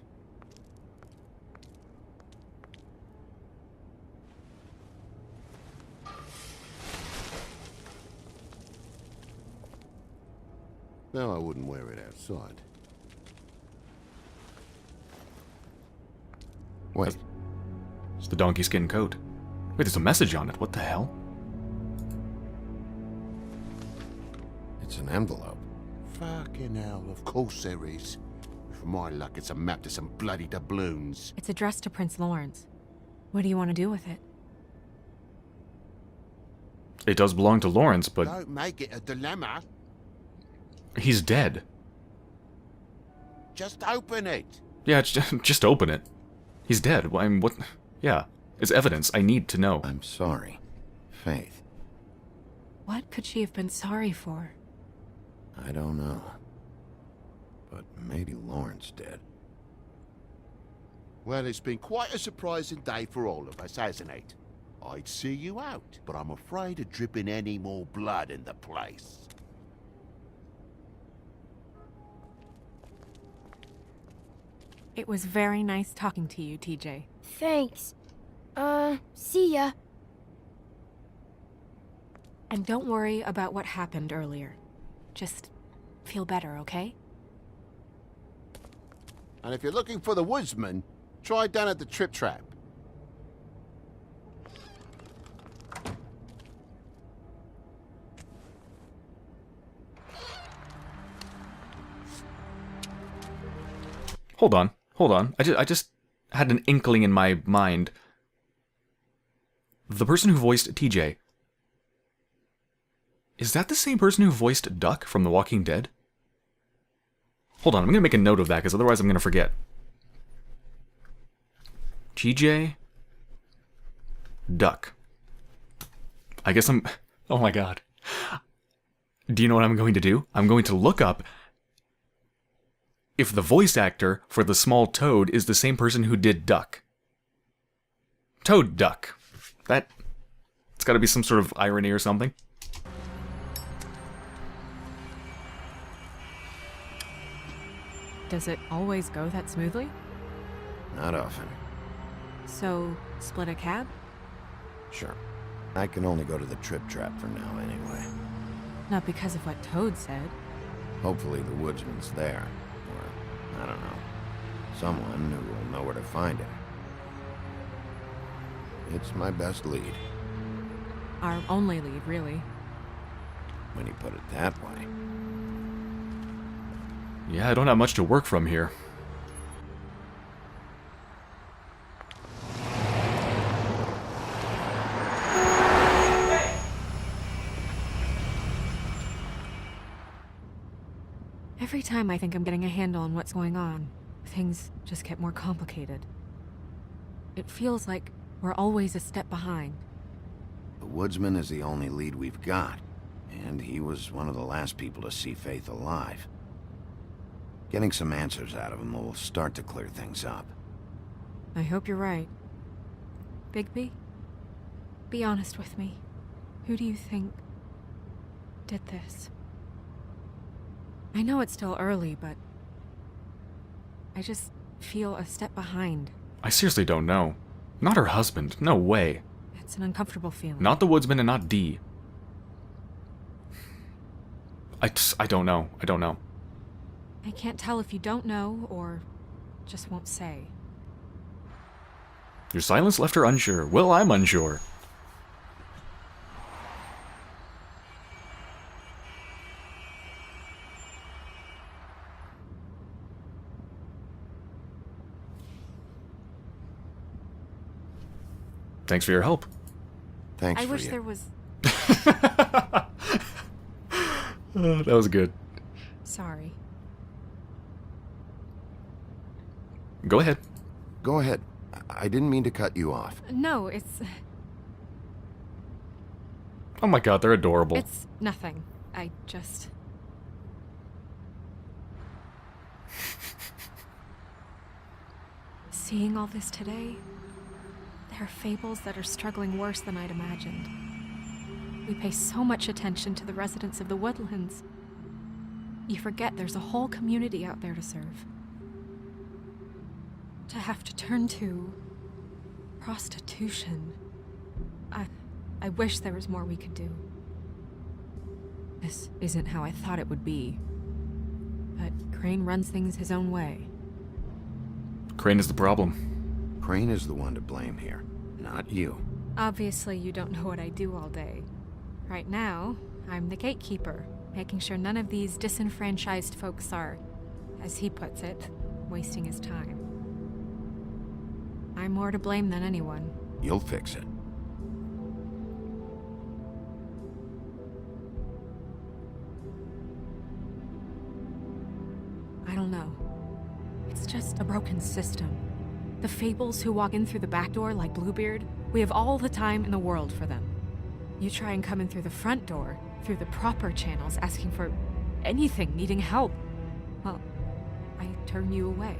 F: No, I wouldn't wear it outside.
C: Wait,
A: It's the donkey skin coat. Wait, there's a message on it. What the hell?
C: it's an envelope.
F: Fucking hell, of course there is. For my luck, it's a map to some bloody doubloons.
B: It's addressed to Prince Lawrence. What do you want to do with it?
A: It does belong to Lawrence, but
F: Don't make it a dilemma.
A: he's dead.
F: Just open it.
A: Yeah, just open it. He's dead. Well, I mean, what? Yeah, it's evidence. I need to know.
C: I'm sorry, Faith.
B: What could she have been sorry for?
C: I don't know. But maybe Lawrence did.
F: Well, it's been quite a surprising day for all of us, hasn't it? I'd see you out, but I'm afraid of dripping any more blood in the place.
B: It was very nice talking to you, TJ.
I: Thanks. See ya.
B: And don't worry about what happened earlier. Just feel better, okay?
F: And if you're looking for the woodsman, try down at the Trip Trap.
A: Hold on. I just had an inkling in my mind. The person who voiced TJ, is that the same person who voiced Duck from The Walking Dead? Hold on, I'm gonna make a note of that, because otherwise I'm gonna forget. TJ Duck. I guess I'm... Oh my god. Do you know what I'm going to do? I'm going to look up if the voice actor for the small toad is the same person who did Duck. Toad Duck. It's gotta be some sort of irony or something.
B: Does it always go that smoothly?
C: Not often.
B: So, split a cab?
C: Sure. I can only go to the Trip Trap for now anyway.
B: Not because of what Toad said.
C: Hopefully the woodsman's there. Or, I don't know. Someone who will know where to find him. It's my best lead,
B: Our only lead, really.
C: when you put it that way.
A: Yeah, I don't have much to work from here.
B: Every time I think I'm getting a handle on what's going on, things just get more complicated. It feels like we're always a step behind.
C: The woodsman is the only lead we've got, and he was one of the last people to see Faith alive. Getting some answers out of him will start to clear things up.
B: I hope you're right. Bigby, be honest with me. Who do you think did this? I know it's still early, but I just feel a step behind.
A: I seriously don't know. Not her husband. No way.
B: It's an uncomfortable feeling.
A: Not the woodsman and not Dee. I don't know. I don't know.
B: I can't tell if you don't know or just won't say.
A: Your silence left her unsure. Well, I'm unsure. Thanks for your help.
C: Thanks
B: I
C: for
B: wish
C: you.
B: there was...
A: That was good.
B: Sorry.
A: Go ahead.
C: Go ahead. I didn't mean to cut you off.
B: No, it's...
A: Oh my god, they're adorable.
B: It's nothing. I just... Seeing all this today, there are fables that are struggling worse than I'd imagined. We pay so much attention to the residents of the woodlands. You forget there's a whole community out there to serve. To have to turn to prostitution. I wish there was more we could do. This isn't how I thought it would be. But Crane runs things his own way.
A: Crane is the problem.
C: Crane is the one to blame here, not you.
B: Obviously, you don't know what I do all day. Right now, I'm the gatekeeper, making sure none of these disenfranchised folks are, as he puts it, wasting his time. I'm more to blame than anyone.
C: You'll fix it.
B: I don't know. It's just a broken system. The Fables who walk in through the back door like Bluebeard, we have all the time in the world for them. You try and come in through the front door, through the proper channels, asking for anything, needing help. Well, I turn you away.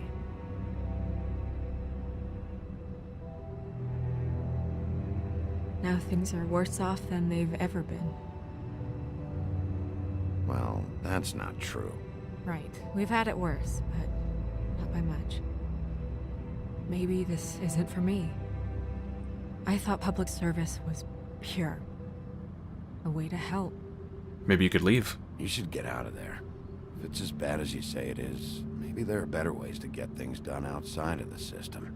B: Now things are worse off than they've ever been.
C: Well, that's not true.
B: Right. We've had it worse, but not by much. Maybe this isn't for me. I thought public service was pure. A way to help.
A: Maybe you could leave.
C: You should get out of there. If it's as bad as you say it is, maybe there are better ways to get things done outside of the system.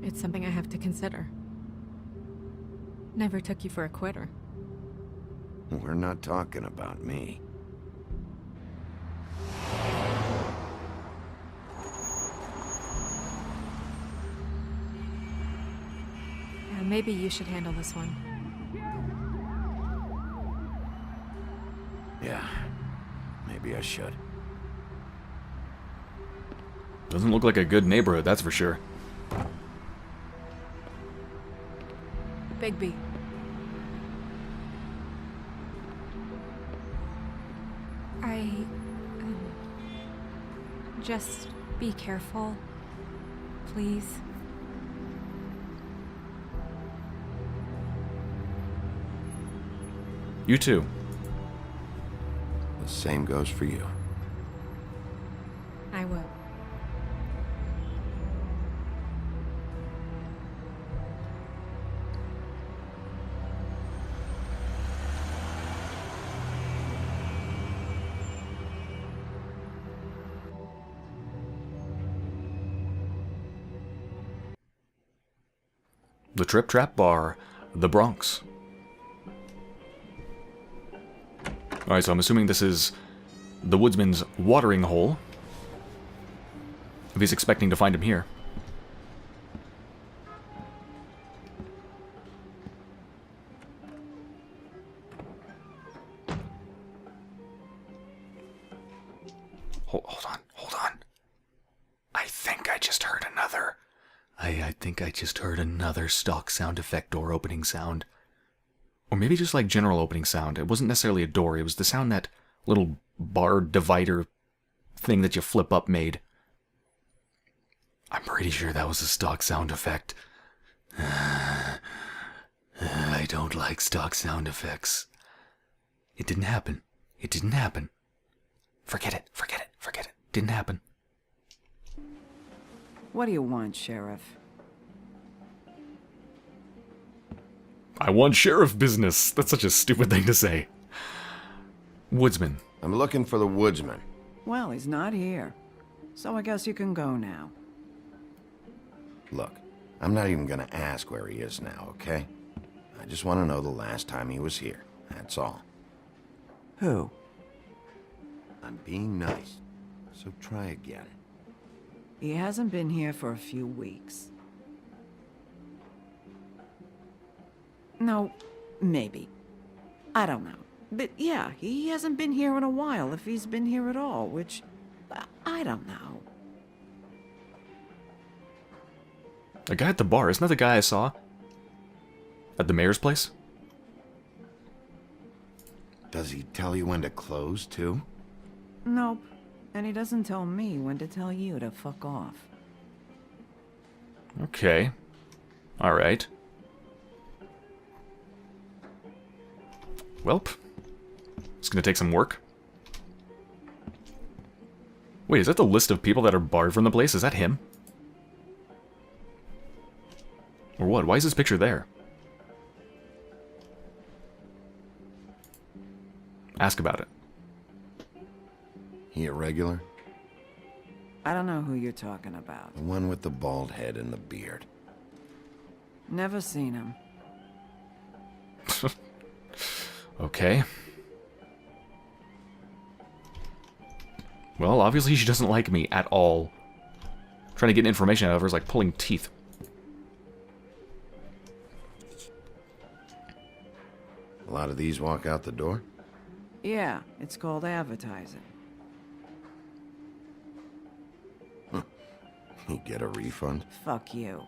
B: It's something I have to consider. Never took you for a quitter.
C: We're not talking about me.
B: Maybe you should handle this one.
C: Yeah, maybe I should.
A: Doesn't look like a good neighborhood, that's for sure.
B: Bigby. Just be careful, please.
A: You too.
C: The same goes for you.
B: I will.
A: The Trip Trap Bar, the Bronx. Alright, so I'm assuming this is the woodsman's watering hole. If he's expecting to find him here. Hold on. I think I just heard another... I think I just heard another stock sound effect door opening sound. Or maybe just like general opening sound. It wasn't necessarily a door, it was the sound that little bar divider thing that you flip up made. I'm pretty sure that was a stock sound effect. I don't like stock sound effects. It didn't happen. It didn't happen. Forget it. Didn't happen.
J: What do you want, Sheriff?
A: I want sheriff business. That's such a stupid thing to say. Woodsman.
C: I'm looking for the woodsman.
J: Well, he's not here. So I guess you can go now.
C: Look, I'm not even gonna ask where he is now, okay? I just want to know the last time he was here. That's all.
J: Who?
C: I'm being nice, so try again.
J: He hasn't been here for a few weeks. No, maybe. I don't know. But yeah, he hasn't been here in a while, if he's been here at all, which... I don't know.
A: The guy at the bar, isn't that the guy I saw? At the mayor's place?
C: Does he tell you when to close, too?
J: Nope. And he doesn't tell me when to tell you to fuck off.
A: Okay. Alright. Welp. It's gonna take some work. Wait, is that the list of people that are barred from the place? Is that him? Or what? Why is this picture there? Ask about it.
C: He a regular?
J: I don't know who you're talking about.
C: The one with the bald head and the beard.
J: Never seen him.
A: Okay. Well, obviously she doesn't like me at all. Trying to get information out of her is like pulling teeth.
C: A lot of these walk out the door?
J: Yeah, it's called advertising.
C: You get a refund?
J: Fuck you.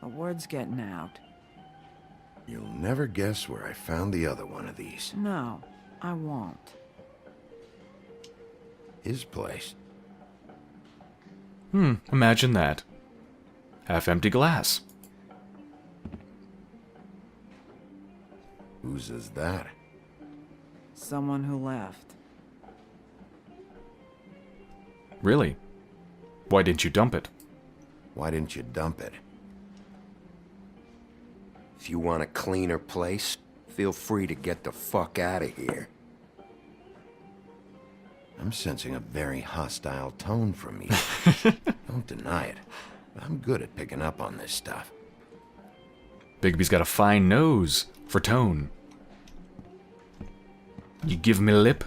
J: The word's getting out.
C: You'll never guess where I found the other one of these.
J: No, I won't.
C: His place.
A: Imagine that. Half-empty glass.
C: Whose is that?
J: Someone who left.
A: Really? Why didn't you dump it?
C: Why didn't you dump it? If you want a cleaner place, feel free to get the fuck out of here. I'm sensing a very hostile tone from you. Don't deny it. I'm good at picking up on this stuff.
A: Bigby's got a fine nose for tone. You give me lip?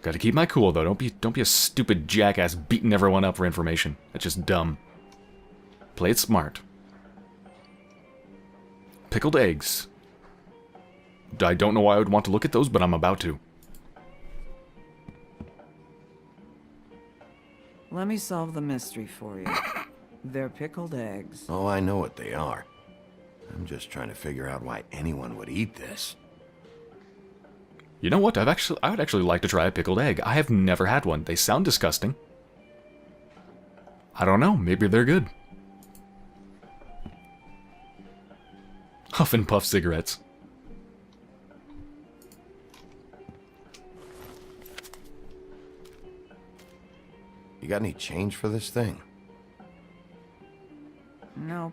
A: Gotta keep my cool though. Don't be a stupid jackass beating everyone up for information. That's just dumb. Play it smart. Pickled eggs. I don't know why I would want to look at those, but I'm about to.
J: Let me solve the mystery for you. They're pickled eggs.
C: Oh, I know what they are. I'm just trying to figure out why anyone would eat this.
A: You know what? I would actually like to try a pickled egg. I have never had one. They sound disgusting. I don't know. Maybe they're good. Huff and puff cigarettes.
C: You got any change for this thing?
J: Nope.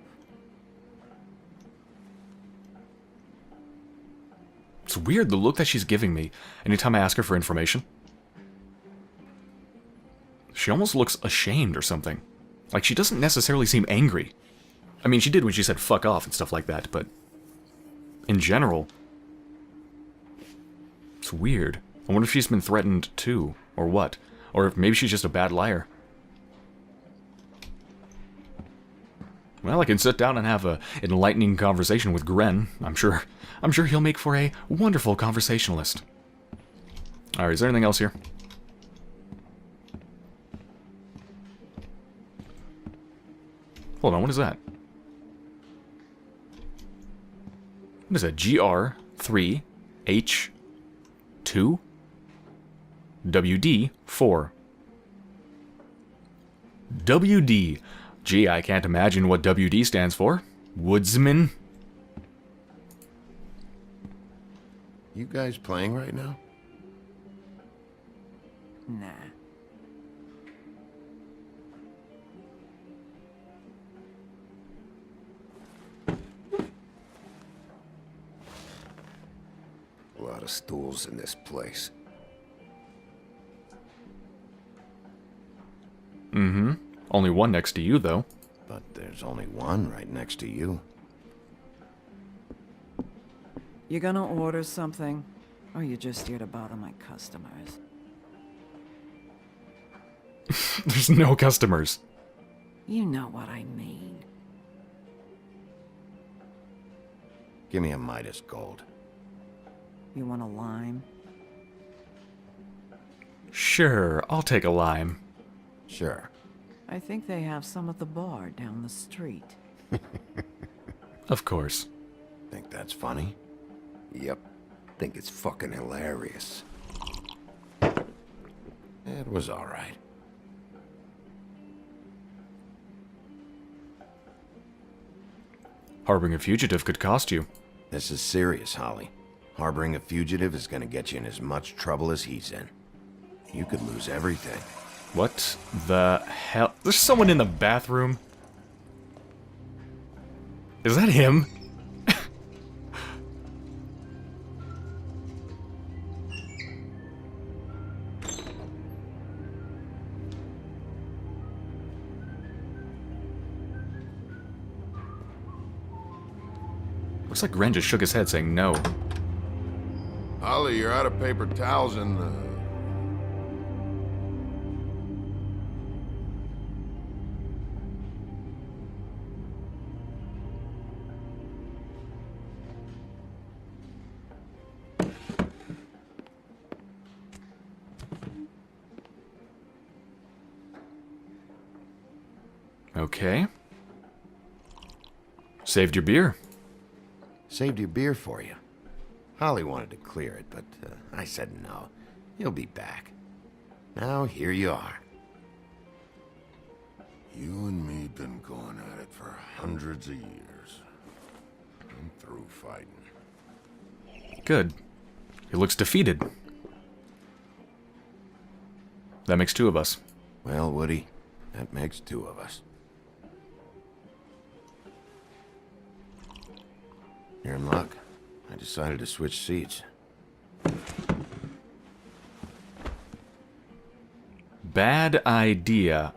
A: It's weird, the look that she's giving me anytime I ask her for information. She almost looks ashamed or something. Like, she doesn't necessarily seem angry. I mean, she did when she said fuck off and stuff like that, but in general, it's weird. I wonder if she's been threatened too, or what. Or if maybe she's just a bad liar. Well, I can sit down and have an enlightening conversation with Gren. I'm sure he'll make for a wonderful conversationalist. Alright, is there anything else here? Hold on, what is that? What is that? GR3H2 WD4. WD. Gee, I can't imagine what WD stands for. Woodsman?
C: You guys playing right now?
J: Nah.
C: A lot of stools in this place.
A: Mm-hmm. Only one next to you, though.
C: But there's only one right next to you.
J: You gonna order something? Or you just here to bother my customers?
A: There's no customers.
J: You know what I mean.
C: Give me a Midas Gold.
J: You want a lime?
A: Sure, I'll take a lime.
C: Sure.
J: I think they have some at the bar down the street.
A: Of course.
C: Think that's funny? Yep. Think it's fucking hilarious. It was alright.
A: Harboring a fugitive could cost you.
C: This is serious, Holly. Harboring a fugitive is gonna get you in as much trouble as he's in. You could lose everything.
A: What the hell? There's someone in the bathroom. Is that him? Looks like Ren just shook his head saying no.
F: Holly, you're out of paper towels and
A: Okay. Saved your beer.
C: Saved your beer for you. Holly wanted to clear it, but I said no. You'll be back. Now, here you are.
F: you and me been going at it for hundreds of years. I'm through fighting.
A: Good. He looks defeated. That makes two of us.
C: Well, Woody, that makes two of us. You're in luck. I decided to switch seats.
A: Bad idea.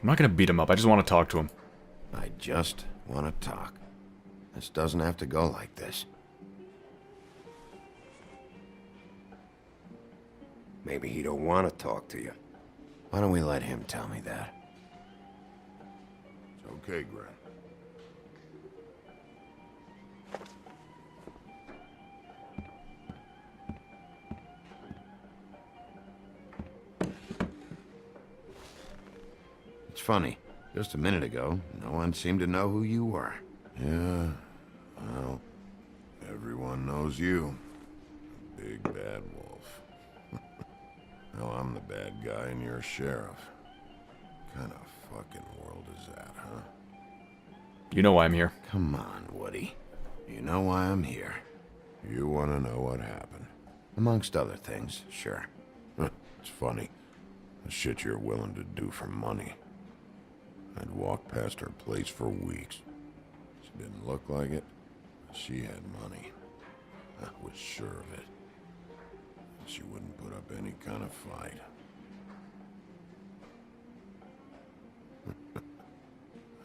A: I'm not gonna beat him up, I just want to talk to him.
C: I just want to talk. This doesn't have to go like this. Maybe he don't want to talk to you. Why don't we let him tell me that?
F: It's okay, Grant.
C: It's funny. Just a minute ago, no one seemed to know who you were.
F: Yeah, well, everyone knows you. Big Bad Wolf. Now I'm the bad guy and you're a sheriff. What kind of fucking world is that, huh?
A: You know why I'm here.
C: Come on, Woody. You know why I'm here.
F: You want to know what happened?
C: Amongst other things, sure.
F: It's funny. The shit you're willing to do for money. I'd walk past her place for weeks. She didn't look like it, but she had money. I was sure of it. She wouldn't put up any kind of fight.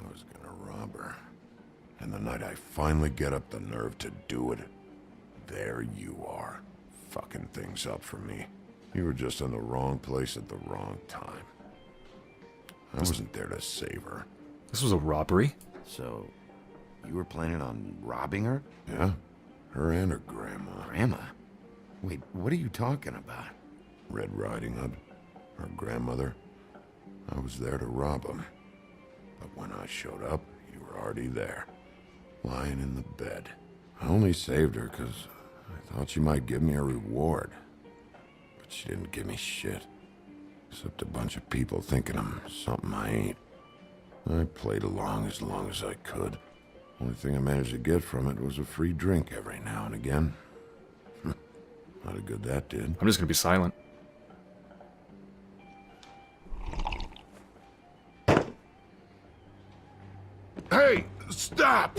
F: I was gonna rob her. And the night I finally get up the nerve to do it, there you are, fucking things up for me. You were just in the wrong place at the wrong time. I wasn't there to save her.
A: This was a robbery?
C: So, you were planning on robbing her?
F: Yeah, her and her grandma.
C: Grandma? Wait, what are you talking about?
F: Red Riding Hood, her grandmother. I was there to rob them. But when I showed up, you were already there, lying in the bed. I only saved her because I thought she might give me a reward. But she didn't give me shit. Except a bunch of people thinking I'm something I ain't. I played along as I could. Only thing I managed to get from it was a free drink every now and again. Not a good that did.
A: I'm just gonna be silent.
F: Hey, stop!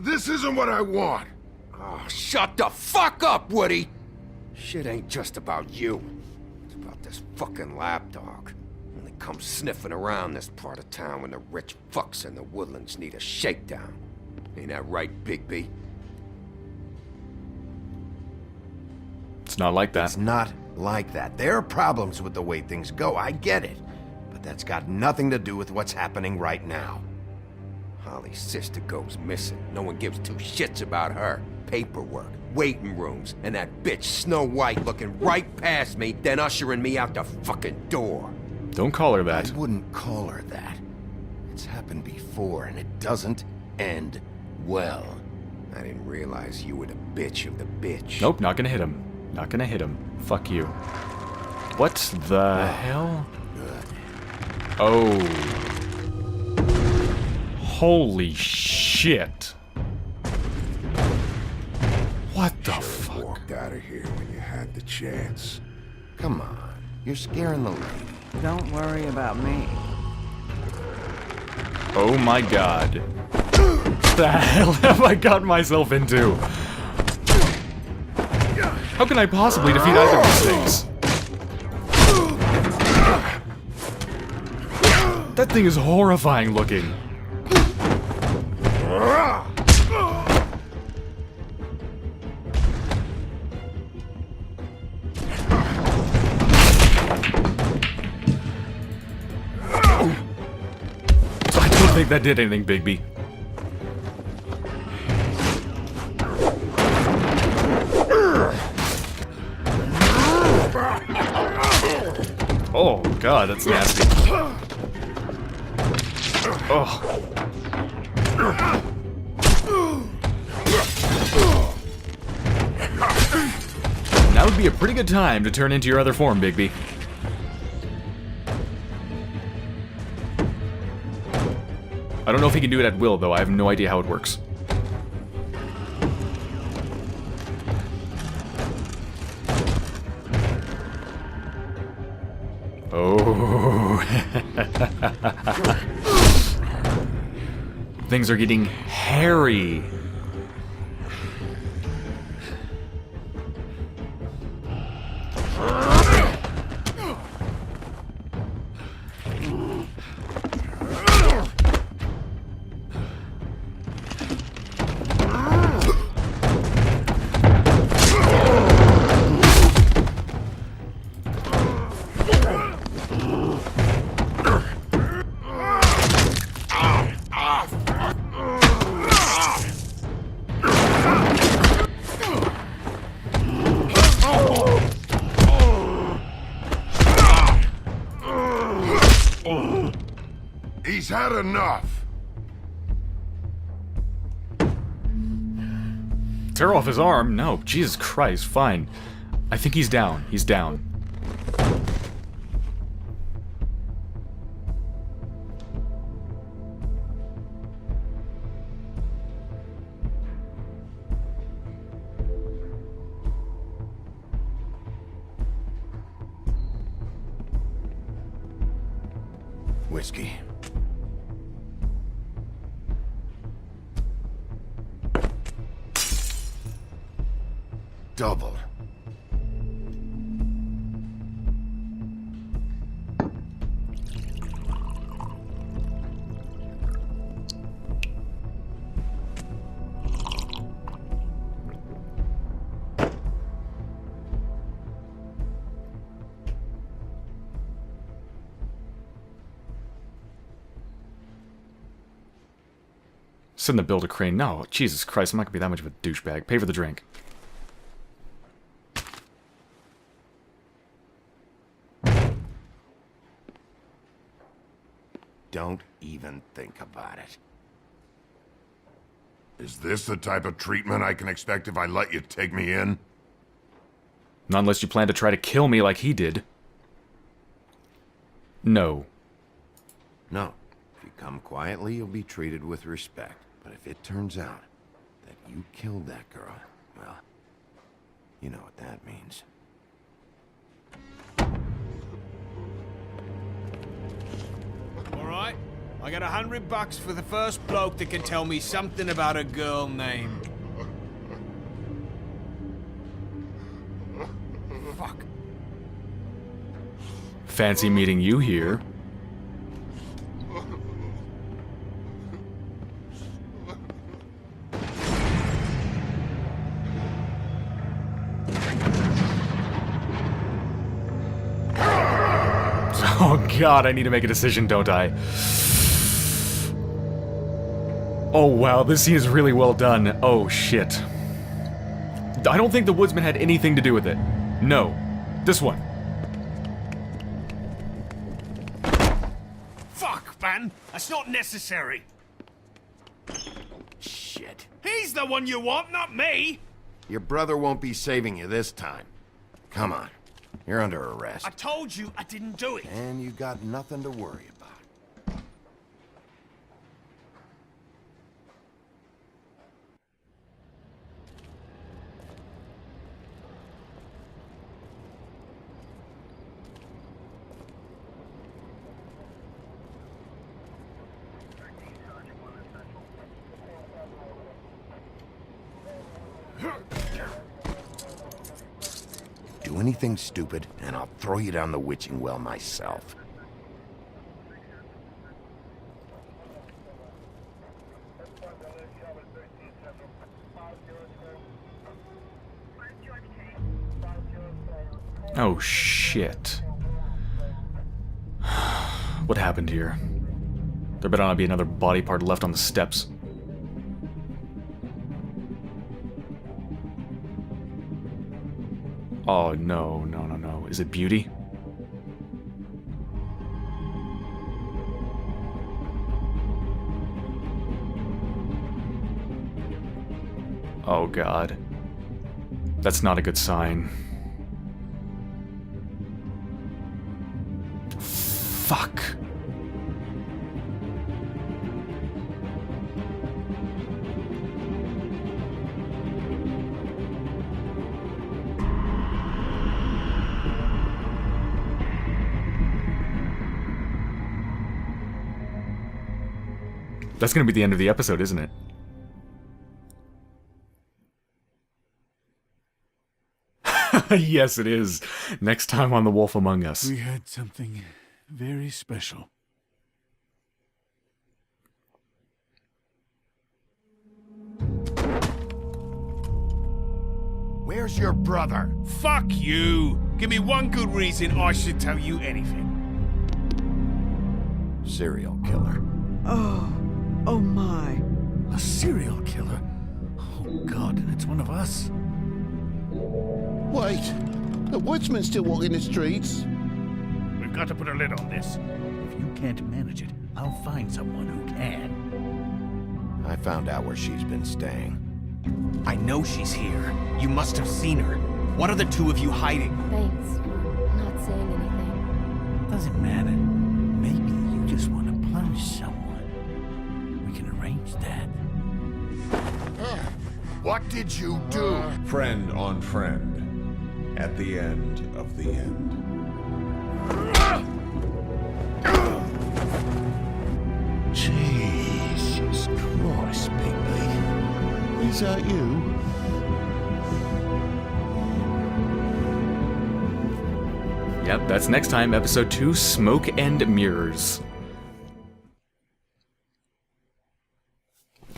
F: This isn't what I want!
C: Oh, shut the fuck up, Woody! Shit ain't just about you. It's about this fucking lapdog. Only comes sniffing around this part of town when the rich fucks in the woodlands need a shakedown. Ain't that right, Bigby?
A: It's not like that.
C: It's not like that. There are problems with the way things go, I get it. But that's got nothing to do with what's happening right now. Holly's sister goes missing. No one gives two shits about her. Paperwork, waiting rooms, and that bitch Snow White looking right past me, then ushering me out the fucking door.
A: Don't call her that.
C: I wouldn't call her that. It's happened before, and it doesn't end well. I didn't realize you were the bitch of the bitch.
A: Nope, not gonna hit him. Not gonna hit him. Fuck you. What the hell?
C: Good.
A: Oh. Holy shit. What the fuck?
F: Walked out of here when you had the chance.
C: Come on, you're scaring the lady.
J: Don't worry about me.
A: Oh my god. What the hell have I gotten myself into? How can I possibly defeat either of these things? That thing is horrifying looking. I don't think that did anything, Bigby. Oh god, that's nasty. Oh. Now would be a pretty good time to turn into your other form, Bigby. I don't know if he can do it at will, though. I have no idea how it works. Oh. Things are getting hairy.
F: He's had enough.
A: Tear off his arm? No, Jesus Christ, fine. I think he's down. He's down.
C: Whiskey. Double.
A: Send the bill to Crane. No, Jesus Christ, I'm not gonna be that much of a douchebag. Pay for the drink.
C: Don't even think about it.
F: Is this the type of treatment I can expect if I let you take me in?
A: Not unless you plan to try to kill me like he did. No.
C: No. If you come quietly, you'll be treated with respect. But if it turns out that you killed that girl, well, you know what that means.
H: Alright, I got $100 for the first bloke that can tell me something about a girl named... Fuck.
A: Fancy meeting you here. Oh god, I need to make a decision, don't I? Oh wow, this scene is really well done. Oh shit. I don't think the woodsman had anything to do with it. No. This one.
H: Fuck, man! That's not necessary!
C: Shit.
H: He's the one you want, not me!
C: Your brother won't be saving you this time. Come on. You're under arrest.
H: I told you I didn't do it!
C: And you got nothing to worry about. anything stupid, and I'll throw you down the witching well myself.
A: Oh, shit. What happened here? There better not be another body part left on the steps. Oh, no, no, no, no. Is it Beauty? Oh, God. That's not a good sign. Fuck. That's gonna be the end of the episode, isn't it? Yes, it is. Next time on The Wolf Among Us.
H: We had something very special.
C: Where's your brother?
H: Fuck you! Give me one good reason I should tell you anything.
C: Serial killer.
J: Oh my.
H: A serial killer? Oh God, and it's one of us?
F: Wait, the woodsman's still walking the streets.
H: We've got to put a lid on this. If you can't manage it, I'll find someone who can.
C: I found out where she's been staying.
K: I know she's here. You must have seen her. What are the two of you hiding?
I: Thanks for not saying anything.
H: Doesn't matter. Maybe you just want to punish someone. We can arrange that.
C: What did you do?
D: Friend on friend. At the end of the end.
F: Jesus Christ, Bigby. Is that you?
A: Yep, that's next time, episode 2, Smoke and Mirrors.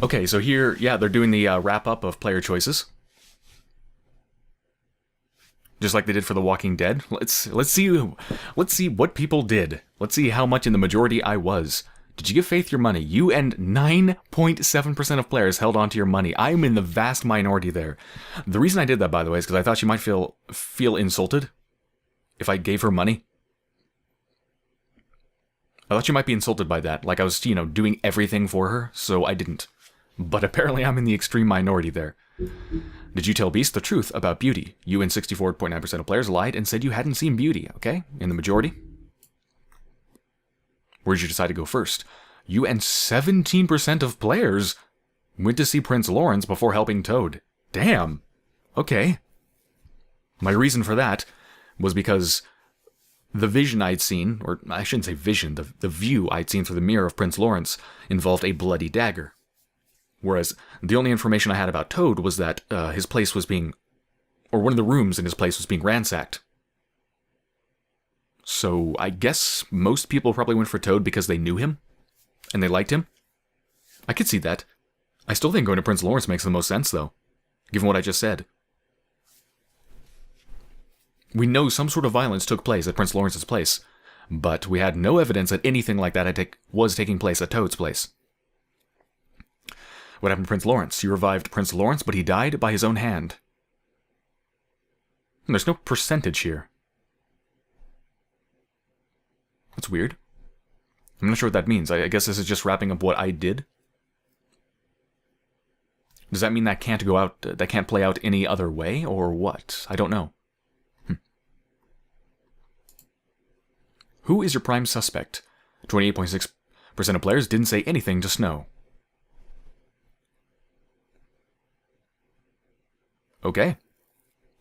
A: Okay, so here, yeah, they're doing the wrap-up of player choices. Just like they did for The Walking Dead. Let's see what people did. Let's see how much in the majority I was. Did you give Faith your money? You and 9.7% of players held on to your money. I'm in the vast minority there. The reason I did that, by the way, is because I thought she might feel insulted if I gave her money. I thought she might be insulted by that, like I was, doing everything for her, so I didn't. But apparently I'm in the extreme minority there. Did you tell Beast the truth about Beauty? You and 64.9% of players lied and said you hadn't seen Beauty, okay? In the majority. Where did you decide to go first? You and 17% of players went to see Prince Lawrence before helping Toad. Damn. Okay. My reason for that was because the vision I'd seen, or I shouldn't say vision, the view I'd seen through the mirror of Prince Lawrence involved a bloody dagger. Whereas the only information I had about Toad was that his place was being, or one of the rooms in his place was being ransacked. So I guess most people probably went for Toad because they knew him and they liked him. I could see that. I still think going to Prince Lawrence makes the most sense, though, given what I just said. We know some sort of violence took place at Prince Lawrence's place, but we had no evidence that anything like that was taking place at Toad's place. What happened to Prince Lawrence? You revived Prince Lawrence, but he died by his own hand. And there's no percentage here. That's weird. I'm not sure what that means. I guess this is just wrapping up what I did. Does that mean that can't go out? That can't play out any other way, or what? I don't know. Who is your prime suspect? 28.6% of players didn't say anything to Snow. Okay.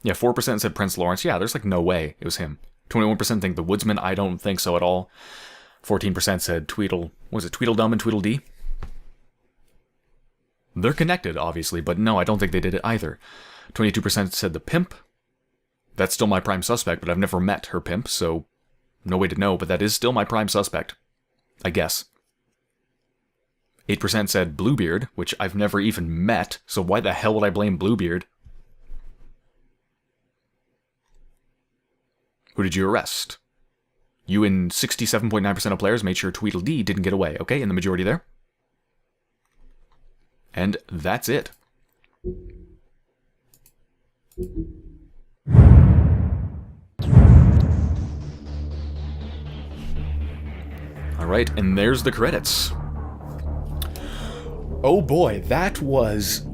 A: Yeah, 4% said Prince Lawrence. Yeah, there's like no way it was him. 21% think the Woodsman. I don't think so at all. 14% said Tweedledum and Tweedledee? They're connected, obviously, but no, I don't think they did it either. 22% said the Pimp. That's still my prime suspect, but I've never met her pimp, so no way to know, but that is still my prime suspect. I guess. 8% said Bluebeard, which I've never even met, so why the hell would I blame Bluebeard? Who did you arrest? You and 67.9% of players made sure Tweedledee didn't get away, okay? In the majority there. And that's it. Alright, and there's the credits. Oh boy, that was...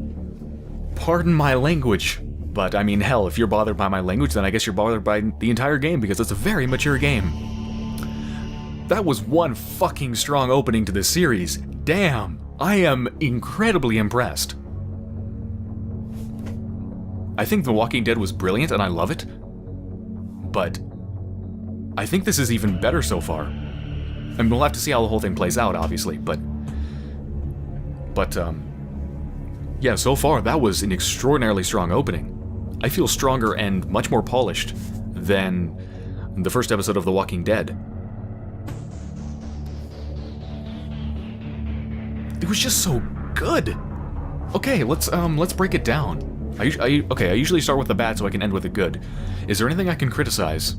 A: Pardon my language. But, I mean, hell, if you're bothered by my language, then I guess you're bothered by the entire game, because it's a very mature game. That was one fucking strong opening to this series. Damn, I am incredibly impressed. I think The Walking Dead was brilliant, and I love it. But I think this is even better so far. And we'll have to see how the whole thing plays out, obviously, but yeah, so far, that was an extraordinarily strong opening. I feel stronger and much more polished than the first episode of The Walking Dead. It was just so good. Okay, let's break it down. I usually start with the bad so I can end with the good. Is there anything I can criticize?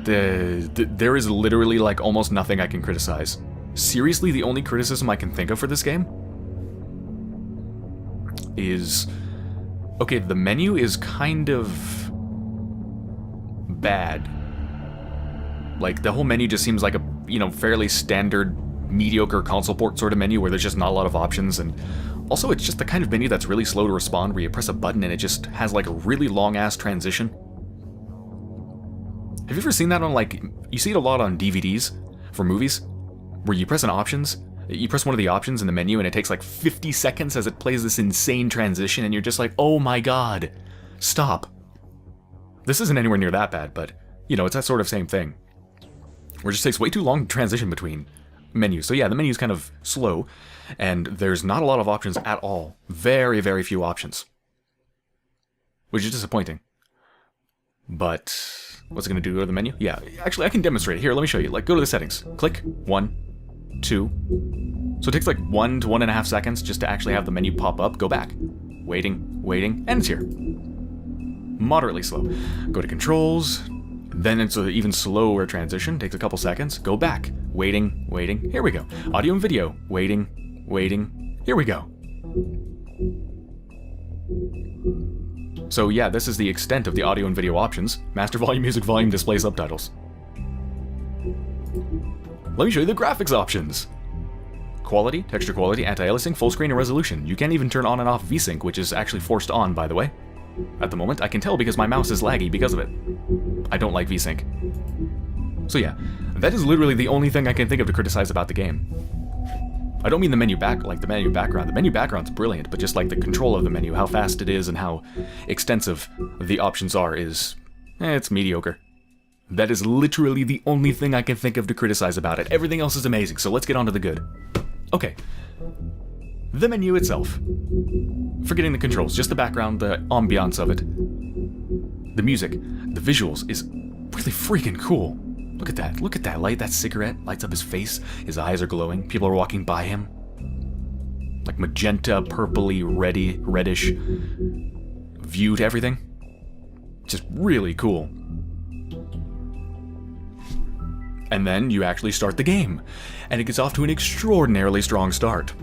A: There is literally like almost nothing I can criticize. Seriously, the only criticism I can think of for this game is... Okay, the menu is kind of... bad. Like, the whole menu just seems like a, you know, fairly standard, mediocre console port sort of menu where there's just not a lot of options, and also it's just the kind of menu that's really slow to respond, where you press a button and it just has like a really long-ass transition. Have you ever seen that on, like, you see it a lot on DVDs for movies, where you press you press one of the options in the menu and it takes like 50 seconds as it plays this insane transition and you're just like, oh my god, stop. This isn't anywhere near that bad, but, you know, it's that sort of same thing. Where it just takes way too long to transition between menus. So yeah, the menu's kind of slow, and there's not a lot of options at all. Very, very few options. Which is disappointing. But... what's it going to do? Go to the menu? Yeah, actually, I can demonstrate it. Here, let me show you. Like, go to the settings. Click. 1, 2. So it takes like 1 to 1.5 seconds just to actually have the menu pop up. Go back. Waiting, and it's here. Moderately slow. Go to controls. Then it's an even slower transition. Takes a couple seconds. Go back. Waiting. Here we go. Audio and video. Waiting. Here we go. So yeah, this is the extent of the audio and video options. Master volume, music volume, display subtitles. Let me show you the graphics options. Quality, texture quality, anti-aliasing, full screen, and resolution. You can't even turn on and off VSync, which is actually forced on, by the way. At the moment, I can tell because my mouse is laggy because of it. I don't like VSync. So yeah, that is literally the only thing I can think of to criticize about the game. I don't mean the menu background. The menu background's brilliant, but just like the control of the menu, how fast it is and how extensive the options are is... it's mediocre. That is literally the only thing I can think of to criticize about it. Everything else is amazing, so let's get on to the good. Okay. The menu itself. Forgetting the controls, just the background, the ambiance of it. The music, the visuals is really freaking cool. Look at that light, that cigarette lights up his face, his eyes are glowing, people are walking by him. Like magenta, purpley, reddish view to everything. Just really cool. And then you actually start the game, and it gets off to an extraordinarily strong start.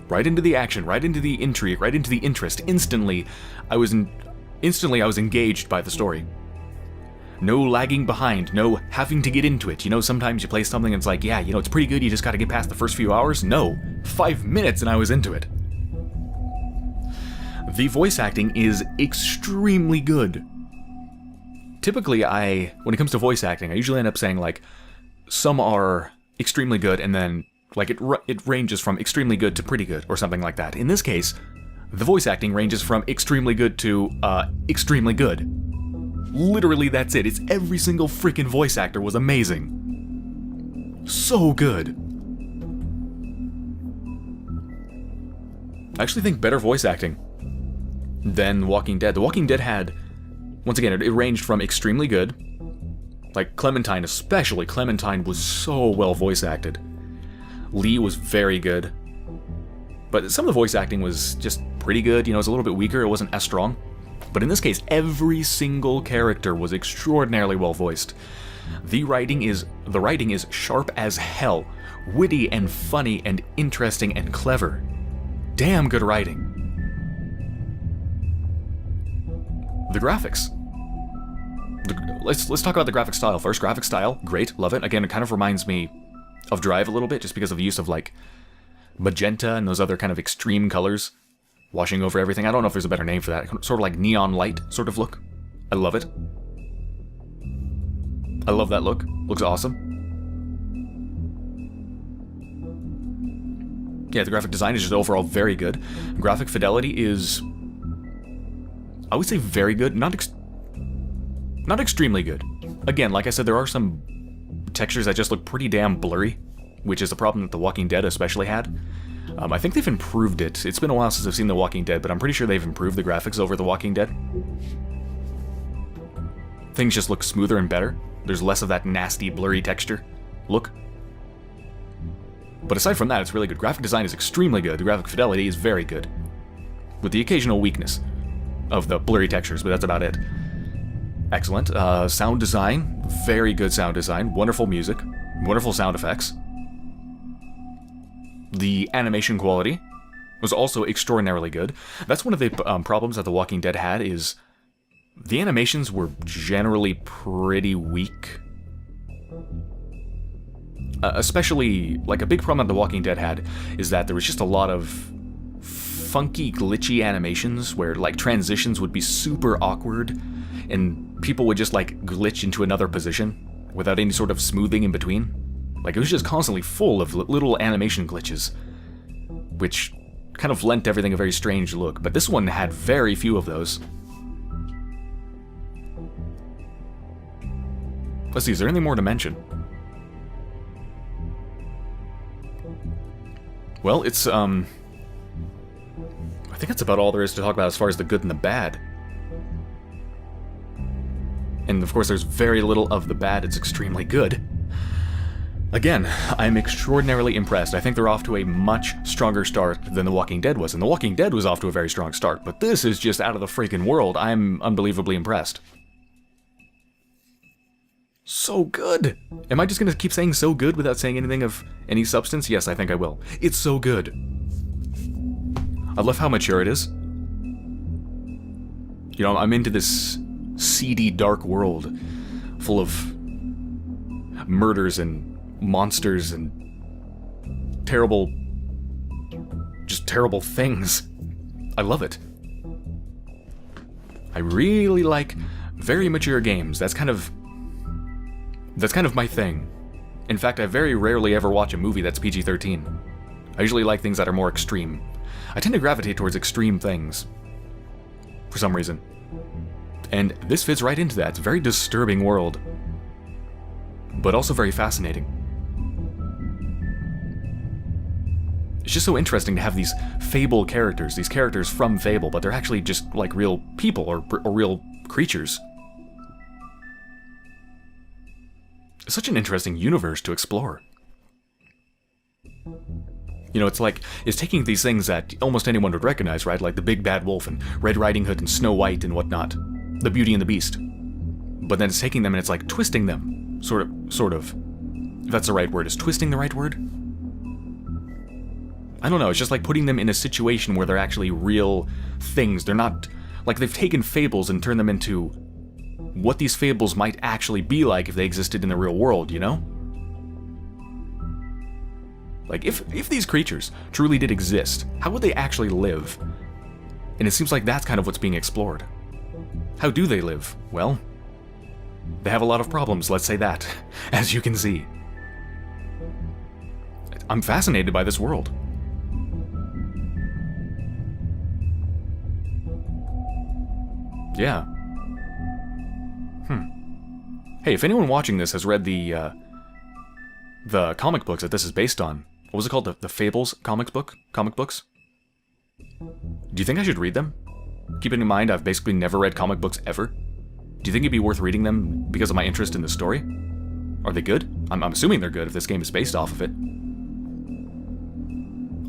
A: Right into the action, right into the intrigue, right into the interest. Instantly, I was engaged by the story. No lagging behind, no having to get into it. You know, sometimes you play something and it's like, yeah, you know, it's pretty good, you just gotta get past the first few hours. No, 5 minutes and I was into it. The voice acting is extremely good. Typically, when it comes to voice acting, I usually end up saying, like, some are extremely good and then, like, it ranges from extremely good to pretty good or something like that. In this case, the voice acting ranges from extremely good to, extremely good. Literally, that's it. It's every single freaking voice actor was amazing. So good. I actually think better voice acting than Walking Dead. The Walking Dead had, once again, it ranged from extremely good, like Clementine especially. Clementine was so well voice acted. Lee was very good. But some of the voice acting was just pretty good, you know, it was a little bit weaker, it wasn't as strong. But in this case, every single character was extraordinarily well voiced. The writing is sharp as hell, witty and funny and interesting and clever. Damn good writing. The graphics. Let's talk about the graphic style first. Graphic style, great, love it. Again, it kind of reminds me of Drive a little bit, just because of the use of like magenta and those other kind of extreme colors washing over everything. I don't know if there's a better name for that. Sort of like neon light sort of look. I love it. I love that look. Looks awesome. Yeah, the graphic design is just overall very good. Graphic fidelity is, I would say, very good. Not extremely good. Again, like I said, there are some textures that just look pretty damn blurry, which is a problem that The Walking Dead especially had. I think they've improved it. It's been a while since I've seen The Walking Dead, but I'm pretty sure they've improved the graphics over The Walking Dead. Things just look smoother and better. There's less of that nasty, blurry texture look. But aside from that, it's really good. Graphic design is extremely good. The graphic fidelity is very good, with the occasional weakness of the blurry textures, but that's about it. Excellent. Sound design, very good sound design. Wonderful music, wonderful sound effects. The animation quality was also extraordinarily good. That's one of the problems that The Walking Dead had, is the animations were generally pretty weak. Especially, like, a big problem that The Walking Dead had is that there was just a lot of funky, glitchy animations where, like, transitions would be super awkward and people would just, like, glitch into another position without any sort of smoothing in between. Like, it was just constantly full of little animation glitches, which kind of lent everything a very strange look, but this one had very few of those. Let's see, is there anything more to mention? Well, it's, I think that's about all there is to talk about as far as the good and the bad. And of course, there's very little of the bad, it's extremely good. Again, I'm extraordinarily impressed. I think they're off to a much stronger start than The Walking Dead was. And The Walking Dead was off to a very strong start, but this is just out of the freaking world. I'm unbelievably impressed. So good! Am I just gonna keep saying so good without saying anything of any substance? Yes, I think I will. It's so good. I love how mature it is. You know, I'm into this seedy, dark world full of murders and monsters and terrible, just terrible things. I love it. I really like very mature games. That's kind of my thing. In fact, I very rarely ever watch a movie that's PG-13. I usually like things that are more extreme. I tend to gravitate towards extreme things, for some reason. And this fits right into that. It's a very disturbing world, but also very fascinating. It's just so interesting to have these Fable characters, these characters from Fable, but they're actually just like real people or real creatures. It's such an interesting universe to explore. You know, it's taking these things that almost anyone would recognize, right? Like the Big Bad Wolf and Red Riding Hood and Snow White and whatnot. The Beauty and the Beast. But then it's taking them and it's like twisting them. Sort of. If that's the right word. Is twisting the right word? I don't know, it's just like putting them in a situation where they're actually real things. They're not, like they've taken fables and turned them into what these fables might actually be like if they existed in the real world, you know? Like, if these creatures truly did exist, how would they actually live? And it seems like that's kind of what's being explored. How do they live? Well, they have a lot of problems, let's say that, as you can see. I'm fascinated by this world. Yeah. Hey, if anyone watching this has read the comic books that this is based on, what was it called? The Fables comic books? Do you think I should read them? Keeping in mind I've basically never read comic books ever. Do you think it'd be worth reading them because of my interest in the story? Are they good? I'm assuming they're good if this game is based off of it.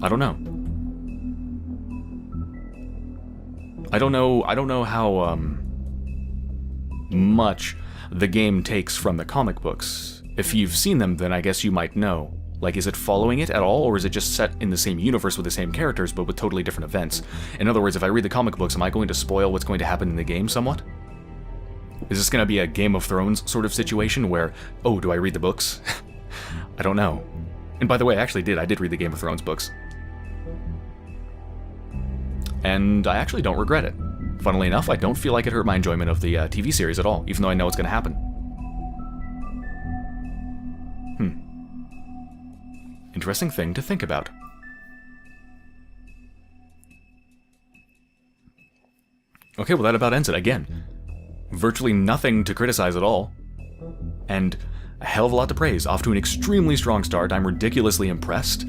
A: I don't know. I don't know how much the game takes from the comic books. If you've seen them, then I guess you might know. Like, is it following it at all, or is it just set in the same universe with the same characters, but with totally different events? In other words, if I read the comic books, am I going to spoil what's going to happen in the game somewhat? Is this going to be a Game of Thrones sort of situation where, oh, do I read the books? I don't know. And by the way, I did read the Game of Thrones books. And I actually don't regret it. Funnily enough, I don't feel like it hurt my enjoyment of the TV series at all, even though I know it's going to happen. Interesting thing to think about. Okay, well that about ends it. Again, virtually nothing to criticize at all. And a hell of a lot to praise. Off to an extremely strong start. I'm ridiculously impressed.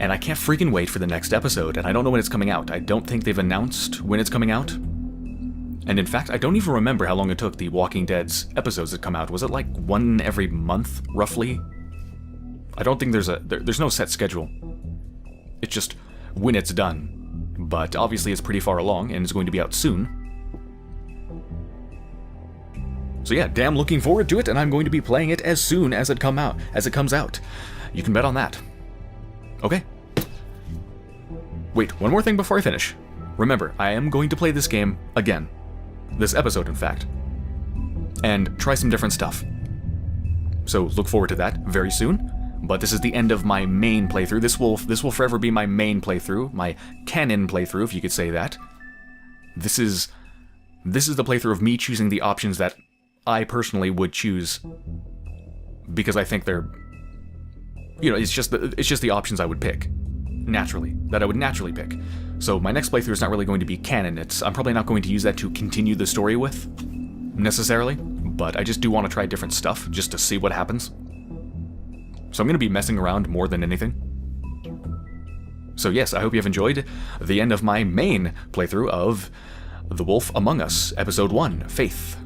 A: And I can't freaking wait for the next episode. And I don't know when it's coming out. I don't think they've announced when it's coming out. And in fact, I don't even remember how long it took the Walking Dead's episodes to come out. Was it like one every month, roughly? I don't think there's no set schedule. It's just when it's done. But obviously it's pretty far along and it's going to be out soon. So yeah, damn looking forward to it, and I'm going to be playing it as soon as it comes out. You can bet on that. Okay. Wait, one more thing before I finish. Remember, I am going to play this game again. This episode, in fact. And try some different stuff. So look forward to that very soon. But this is the end of my main playthrough. This will forever be my main playthrough, my canon playthrough, if you could say that. This is the playthrough of me choosing the options that I personally would choose, because I think they're, it's just the options I would pick naturally, that I would naturally pick. So my next playthrough is not really going to be canon. I'm probably not going to use that to continue the story with necessarily, but I just do want to try different stuff just to see what happens. So I'm going to be messing around more than anything. So yes, I hope you have enjoyed the end of my main playthrough of The Wolf Among Us, Episode 1, Faith.